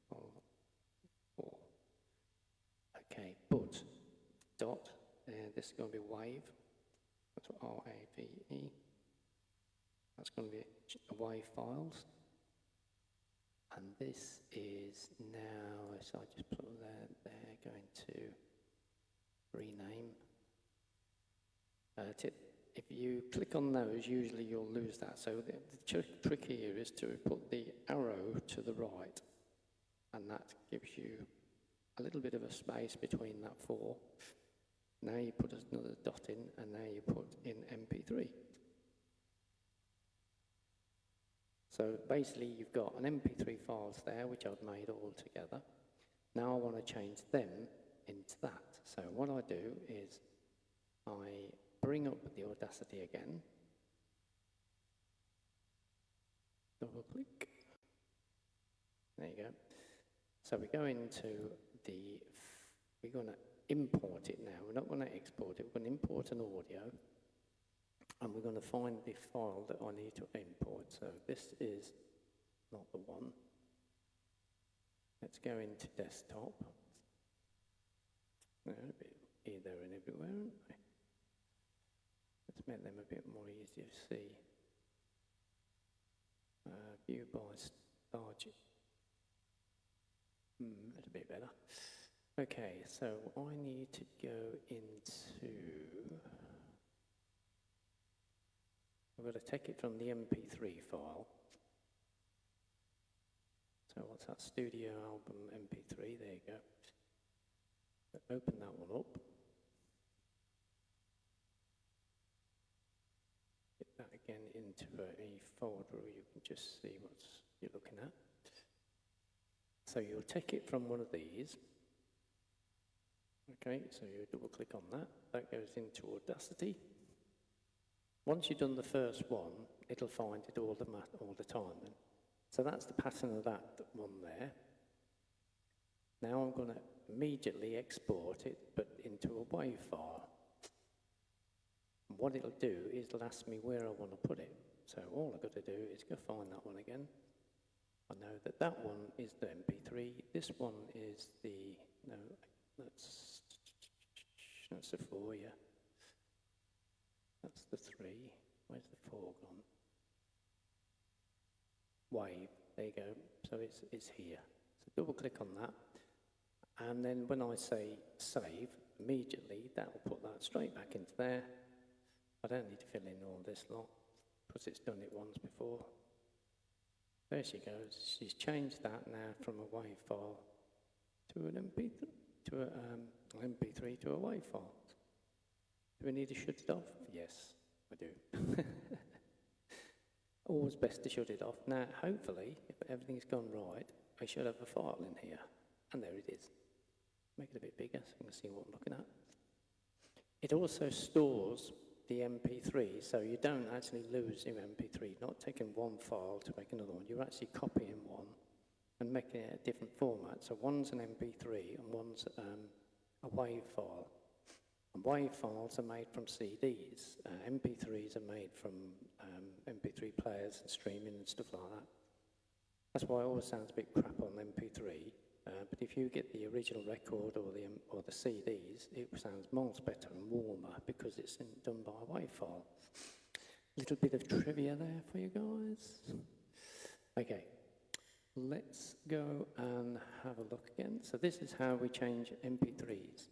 4. Okay, but dot, this is going to be wave. That's what R-A-V-E. That's going to be wave files. And this is now, so I just put there, going to rename. if you click on those, usually you'll lose that. So the trick here is to put the arrow to the right, and that gives you a little bit of a space between that 4. Now you put another dot in, and now you put in MP3. So basically you've got an MP3 files there, which I've made all together. Now I want to change them into that. So what I do is I bring up the Audacity again, double click, there you go. So we go into we're going to import it now. We're not going to export it, we're going to import an audio, and we're going to find the file that I need to import. So this is not the one. Let's go into desktop. They're a bit here, there and everywhere, aren't they? Let's make them a bit more easier to see. View by large. That's a bit better. Okay, so I need to go into... I've got to take it from the MP3 file. So what's that? Studio album MP3, there you go. Open that one up. Get that again into a folder where you can just see what you're looking at. So you'll take it from one of these. Okay, so you double click on that. That goes into Audacity. Once you've done the first one, it'll find it all the time then. So that's the pattern of that one there. Now I'm going to immediately export it, but into a WAV file. And what it'll do is it'll ask me where I want to put it. So all I've got to do is go find that one again. I know that that one is the MP3. This one is the, no, that's the 4, yeah. That's the 3. Where's the 4 gone? Wave, there you go. So it's here. So double click on that. And then when I say save, immediately that will put that straight back into there. I don't need to fill in all this lot, because it's done it once before. There she goes. She's changed that now from a WAV file to an MP3, to an MP3 to a WAV file. Do we need to shut it off? Yes, we do. Always best to shut it off. Now, hopefully, if everything's gone right, I should have a file in here. And there it is. Make it a bit bigger so you can see what I'm looking at. It also stores the MP3, so you don't actually lose your MP3. You're not taking one file to make another one. You're actually copying one and making it a different format. So one's an MP3 and one's a WAV file. And WAV files are made from CDs. MP3s are made from MP3 players and streaming and stuff like that. That's why it always sounds a bit crap on MP3. But if you get the original record or the CDs, it sounds miles better and warmer because it's done by a WAV file. Little bit of trivia there for you guys. Okay, let's go and have a look again. So this is how we change MP3s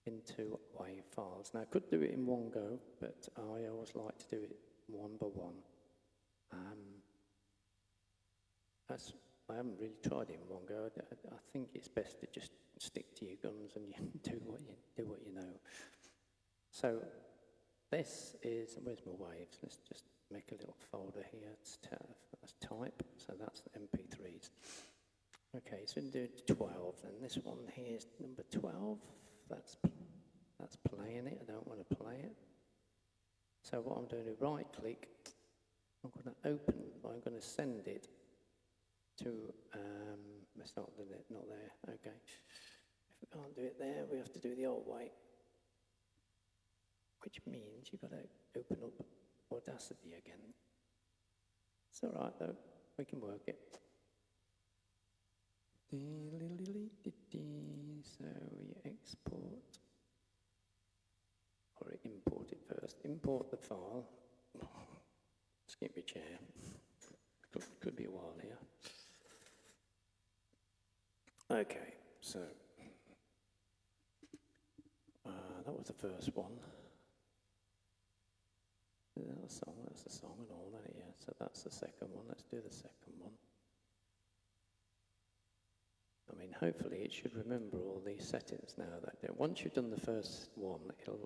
into WAV files. Now I could do it in one go, but I always like to do it one by one. I haven't really tried it in one go. I think it's best to just stick to your guns and you do what you know. So this is, where's my waves? Let's just make a little folder here. Let's type. So that's the MP3s. Okay, so we'll do 12. Then this one here is number 12. That's playing it. I don't want to play it. So what I'm doing is right click. I'm going to open. I'm going to send it to, it's not there, okay. If we can't do it there, we have to do the old way, which means you've got to open up Audacity again. It's all right though, we can work it. So we export, or import it first. Import the file. Skip your chair. Could be a while here. Okay, so that was the first one. the song, that's the song and all, isn't it? Yeah, so that's the second one. Let's do the second one. I mean, hopefully it should remember all these settings now. That once you've done the first one,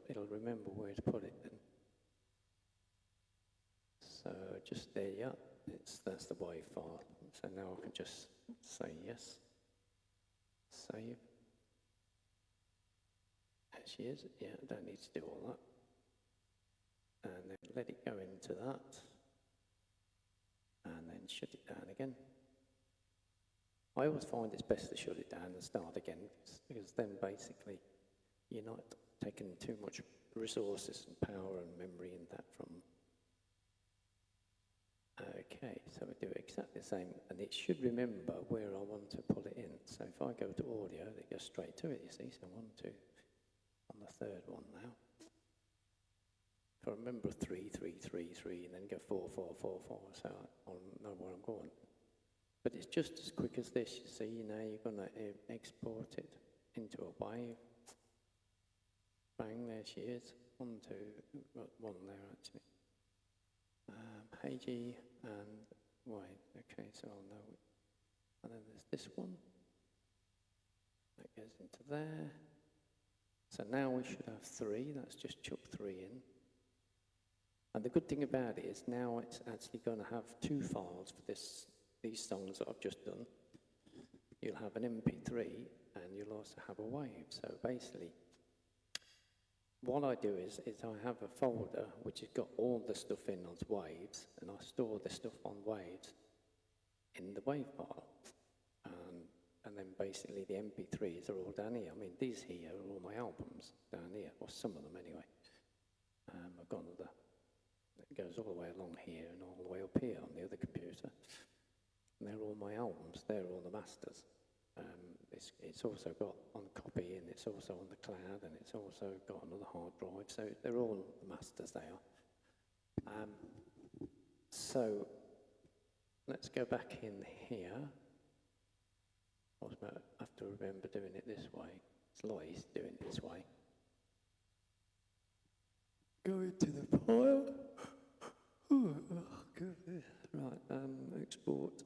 it'll remember where to put it then. So just there, yeah, that's the WAV file. So now I can just say yes, save. There she is. Yeah, I don't need to do all that. And then let it go into that. And then shut it down again. I always find it's best to shut it down and start again, because then basically you're not taking too much resources and power and memory in that from. Okay, so we do exactly the same, and it should remember where I want to pull it in. So if I go to audio, it goes straight to it, you see. So 1, 2, on the third one now. If I remember 3, 3, 3, 3, and then go 4, 4, 4, 4, so I'll know where I'm going. But it's just as quick as this, you see. Now you're going to export it into a WAV. Bang, there she is. 1, 2, got one there actually. Heiji and wait, okay, so I'll know it. And then there's this one. That goes into there. So now we should have 3. Let's just chuck 3 in. And the good thing about it is now it's actually going to have 2 files for these songs that I've just done. You'll have an MP3 and you'll also have a WAV. So basically, what I do is I have a folder which has got all the stuff in on WAVs, and I store the stuff on WAVs in the WAV file. And then basically the MP3s are all down here. I mean, these here are all my albums down here, or some of them anyway. I've got another that goes all the way along here and all the way up here on the other computer. And they're all my albums, they're all the masters. It's also got on copy, and it's also on the cloud, and it's also got another hard drive, so they're all the masters, they are. So let's go back in here. I have to remember doing it this way. It's a lot easier doing it this way. Go into the file. Right, export.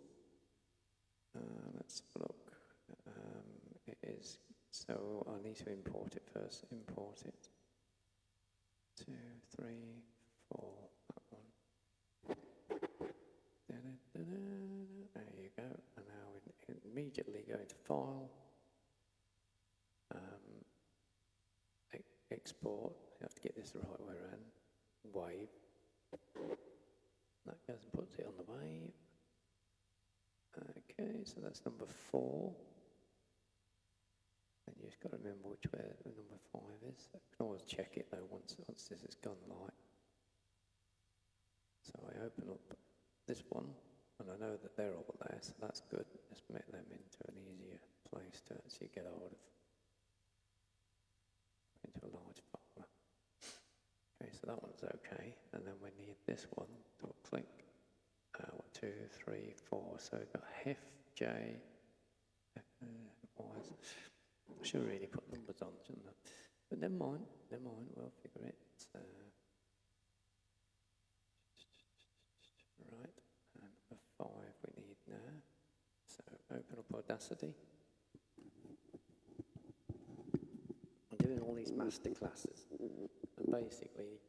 Let's have a look. It is, so I need to import it first. Import it. 2, 3, 4, that one. There you go. And now we immediately go into File. Export. You have to get this the right way around. WAV. That goes and puts it on the WAV. Okay, so that's number 4. And you've just got to remember which way the number 5 is. I can always check it though once this has gone live. So I open up this one, and I know that they're all there, so that's good. Just make them into an easier place to actually get hold of. Into a large folder. Okay, so that one's okay. And then we need this one. Double click. 1, 2, 3, 4. So we've got Hef, J, Y's. I should really put numbers on, shouldn't I? But never mind, we'll figure it. Right, and number 5 we need now. So open up Audacity. I'm doing all these master classes, and basically,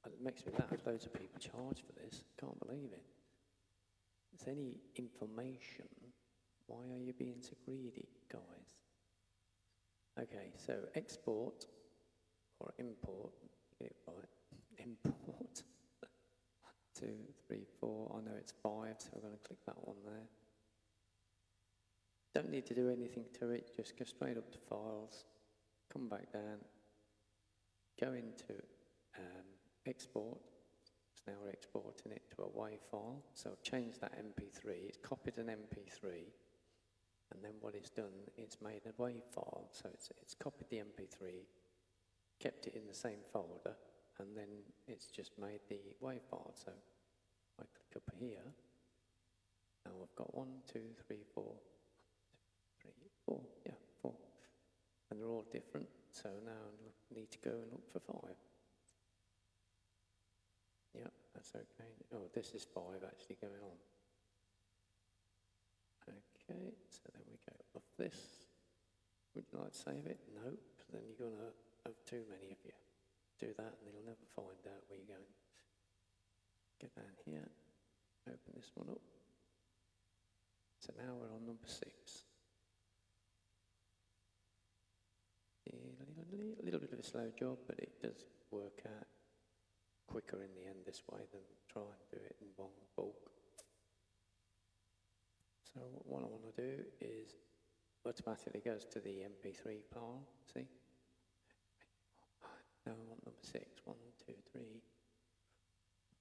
it makes me laugh. Loads of people charge for this. Can't believe it. If there's any information, why are you being so greedy, guys? Okay, so export or import, get it right, import, 2, 3, 4, I know it's 5, so I'm going to click that one there. Don't need to do anything to it, just go straight up to Files, come back down, go into Export. So now we're exporting it to a WAV file. So I've changed that MP3, it's copied an MP3, and then what it's done, it's made a WAV file. So it's copied the MP3, kept it in the same folder, and then it's just made the WAV file. So I click up here, now I've got 1, 2, 3, 4, 3, 4, yeah, 4. And they're all different, so now I need to go and look for 5. Yeah, That's okay. Oh, this is 5 actually going on. Okay, so then we go off this. Would you like to save it? Nope. Then you're going to have too many of you. Do that and you'll never find out where you're going. Get down here, open this one up. So now we're on number 6. A little bit of a slow job, but it does work out quicker in the end this way than try and do it in one bulk. So what I want to do is automatically goes to the MP3 file, see? Now I want number 6. 1, 2,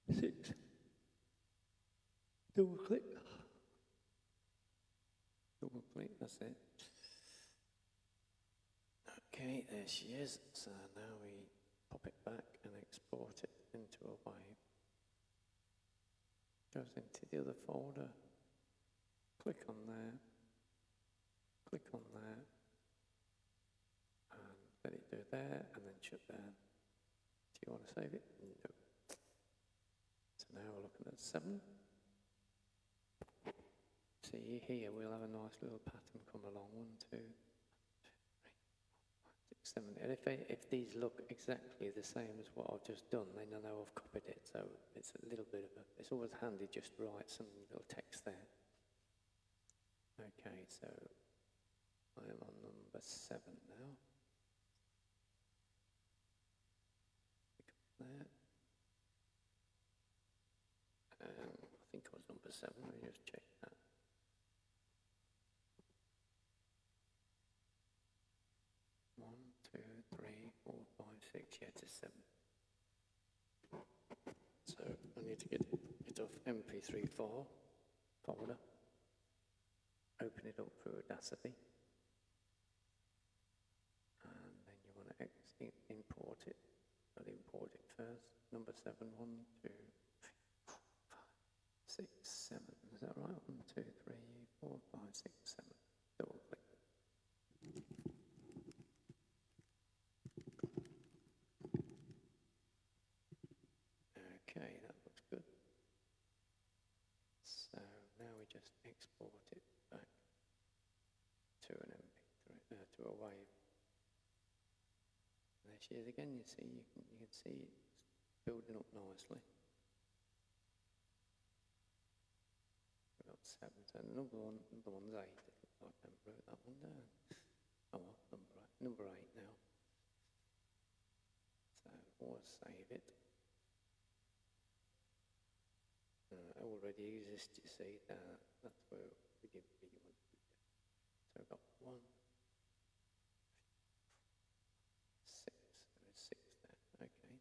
3, 6. Double click. Double click, that's it. Okay, there she is. So now we pop it back and export it into a wave. Goes into the other folder. Click on there. Click on there. And let it do there and then shut down. Do you want to save it? No. So now we're looking at 7. See here we'll have a nice little pattern come along. 1, 2, 3, 4, 5, 6, 7. And if these look exactly the same as what I've just done, then I know I've copied it. So it's a little bit of a, it's always handy just to write some little text there. Okay, so I am on number 7 now. Click on there. I think I was number 7, let me just check that. One, 2, 3, 4, 5, 6, yeah, it's 7. So I need to get it off MP3 file folder. Open it up through Audacity. And then you want to import it. I'll import it first. Number 7, 1, 2, 3, 4, 5, 6, 7. Is that right? 1, 2, 3, 4, 5, 6, 7. Double click. Okay, that looks good. So now we just export it back to an MP3, to a wave. And there she is again. You see, you can see it's building up nicely. We've got 7. So number one's 8. It looks like I wrote that one down. Oh well, number 8 now. So we'll save it. Already exists, you see, that's where we didn't really want to do that. So I've got 1, 6, there's 6 there, okay.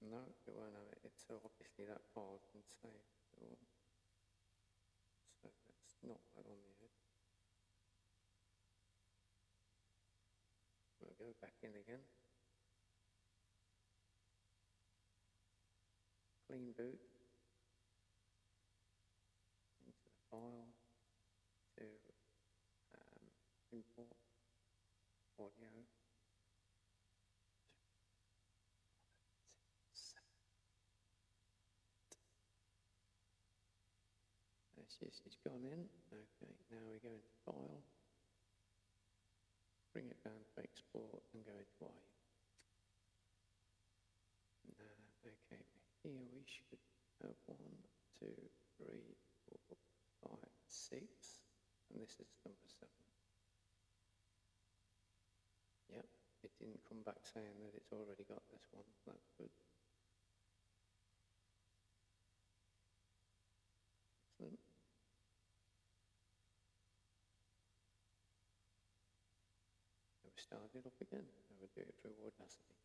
No, it won't have it, it's obviously that file's been saved. So let's not that on the edge. We'll go back in again. Clean boot. Into the file. To import audio. There she's gone in. Okay, now we go into file. Bring it down to export and go into wave. Okay, here we should have 1, 2, 3, 4, 5, 6, and this is number 7. Yep, it didn't come back saying that it's already got this one. That's good. Excellent. And we start it up again. I would do it through Audacity.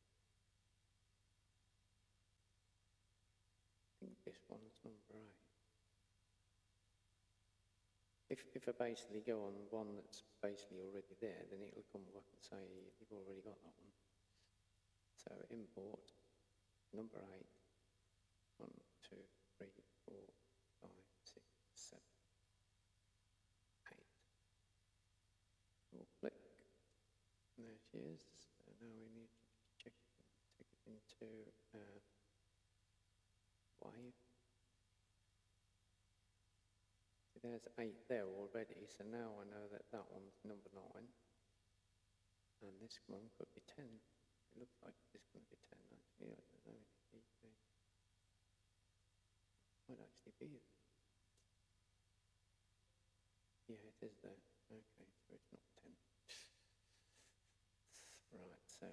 I think this one's number 8. If I basically go on one that's basically already there, then it'll come back and say you've already got that one. So import number 8. 1, 2, 3, 4, 5, 6, 7, 8. Double click. is. So now we need to check it, take it into wave. See, there's 8 there already, so now I know that that one's number 9. And this one could be 10. It looks like it's going to be 10, actually. I don't know. Might actually be it. Yeah, it is there. Okay, so it's not 10. Right, so.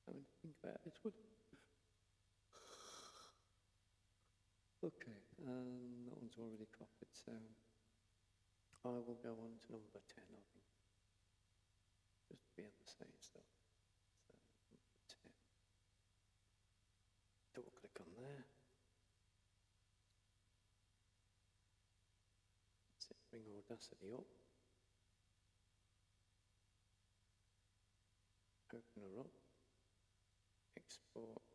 I'm going to think about this one. Okay, that one's already copied, so I will go on to number 10, I think. Just to be on the safe stuff. So, number 10. Double click on there. That's it, bring Audacity up. Open her up. Export.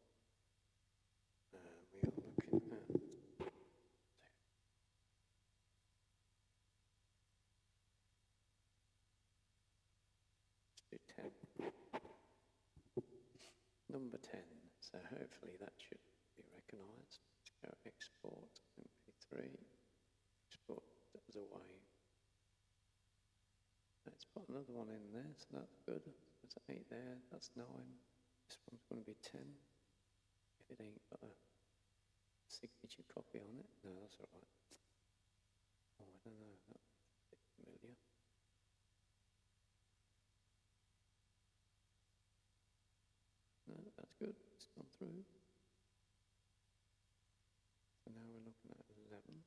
We are looking at 10. Let's do 10. Number 10. So hopefully that should be recognised. Let's go export MP3. Export as a wave. Let's put another one in there, so that's good. There's 8 there, that's 9. This one's going to be 10. If it ain't got a signature copy on it. No, that's all right. Oh, I don't know. That's a bit familiar. No, that's good. It's gone through. So now we're looking at 11.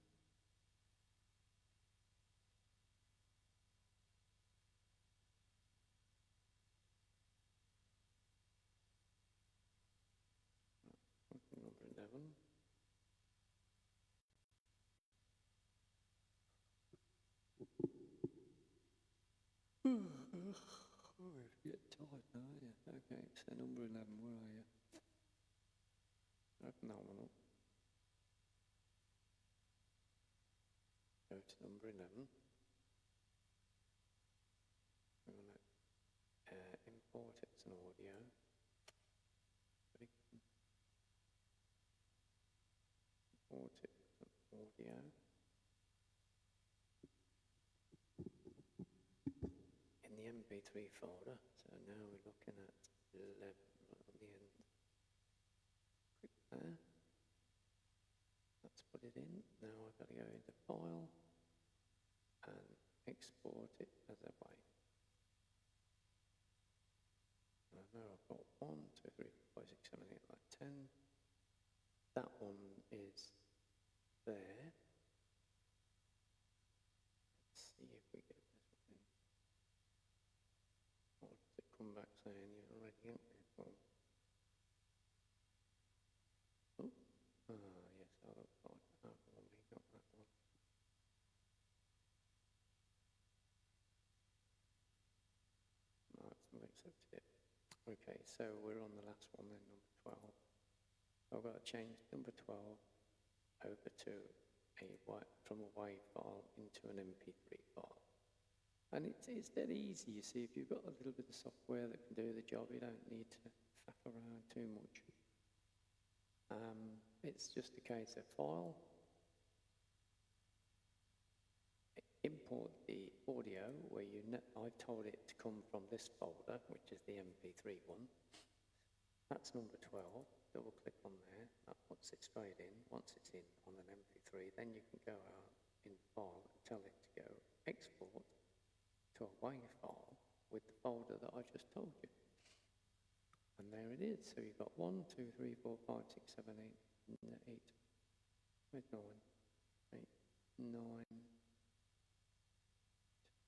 Number 11. Oh, you get tired now, aren't you? Okay, so number 11, where are you? Open that one up. Go to number 11. We're going to import it as an audio. Import it as an audio. In the MP3 folder. So now we're looking at 11 right on the end. Click there. Let's put it in. Now I've got to go into File and export it as a wave. I know I've got 1, 2, 3, 4, 5, 6, 7, 8, like 10. That one is there. Let's see if we get this one in. Or does it come back saying you're already in there? Oh, yes, I've already got that one. No, it's not accepted it. Okay, so we're on the last one then, number 12. I've got to change number 12 over to from a WAV file into an MP3 file. And it's dead easy, you see. If you've got a little bit of software that can do the job, you don't need to faff around too much. It's just a case of file, import the audio where I've told it to come from this folder, which is the MP3 one. That's number 12. Double click on there. That puts it straight in. Once it's in on an MP3, then you can go out in File and tell it to go export to a WAV file with the folder that I just told you. And there it is. So you've got 1, 2, 3, 4, 5, 6, 7, 8, 8. Where's 9? 8, 9,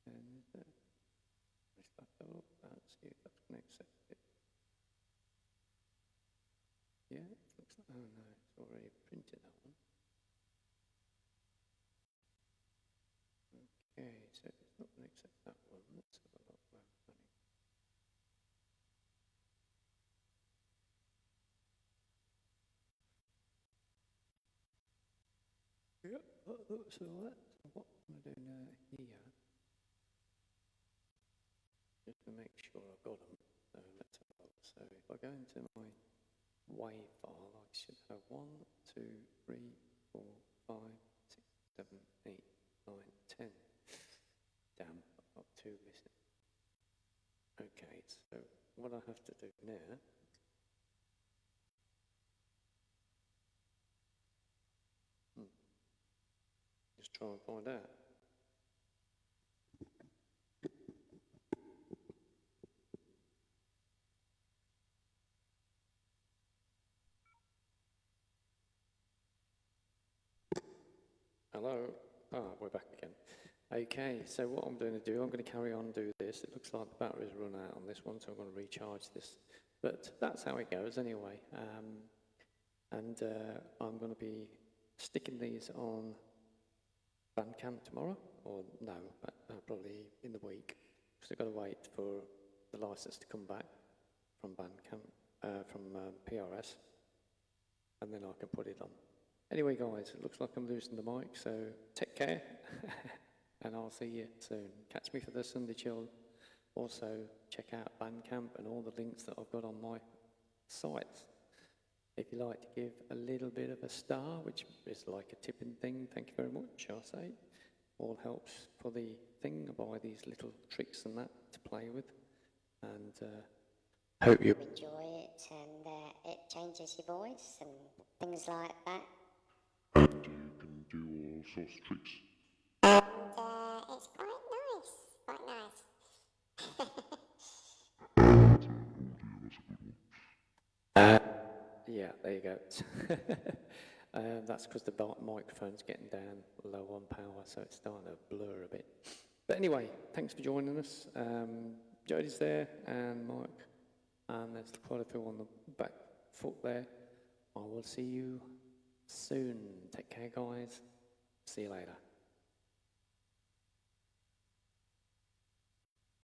10, is there? Let's back that up. Let's see if that's going to accept it. Yeah, it looks like, oh no, it's already printed that one. Okay, so it's not going to accept that one. Let's have a look where I've done it. Yeah, that looks all right. So what am I doing here? Just to make sure I've got them. So let's have a look. So if I go into my WAV file, I should have 1, 2, 3, 4, 5, 6, 7, 8, 9, 10. Damn, I've got 2 missing. Okay, so what I have to do now, just try and find out. Hello? Ah, we're back again. Okay, so what I'm going to do, I'm going to carry on and do this. It looks like the battery's run out on this one, so I'm going to recharge this. But that's how it goes anyway. I'm going to be sticking these on BANDCAMP tomorrow, or no, probably in the week. Because I've got to wait for the license to come back from BANDCAMP, from PRS, and then I can put it on. Anyway, guys, it looks like I'm losing the mic, so take care, and I'll see you soon. Catch me for the Sunday Chill. Also, check out BANDCAMP and all the links that I've got on my sites. If you like to give a little bit of a star, which is like a tipping thing, thank you very much, I'll say. All helps for the thing. I buy these little tricks and that to play with. And hope you enjoy it, and it changes your voice and things like that. And you can do all sorts of tricks. And it's quite nice, quite nice. That's a good one. yeah, there you go. That's because the microphone's getting down low on power, so it's starting to blur a bit. But anyway, thanks for joining us. Jody's there, and Mike, and there's quite a few on the back foot there. I will see you soon. Take care, guys. See you later.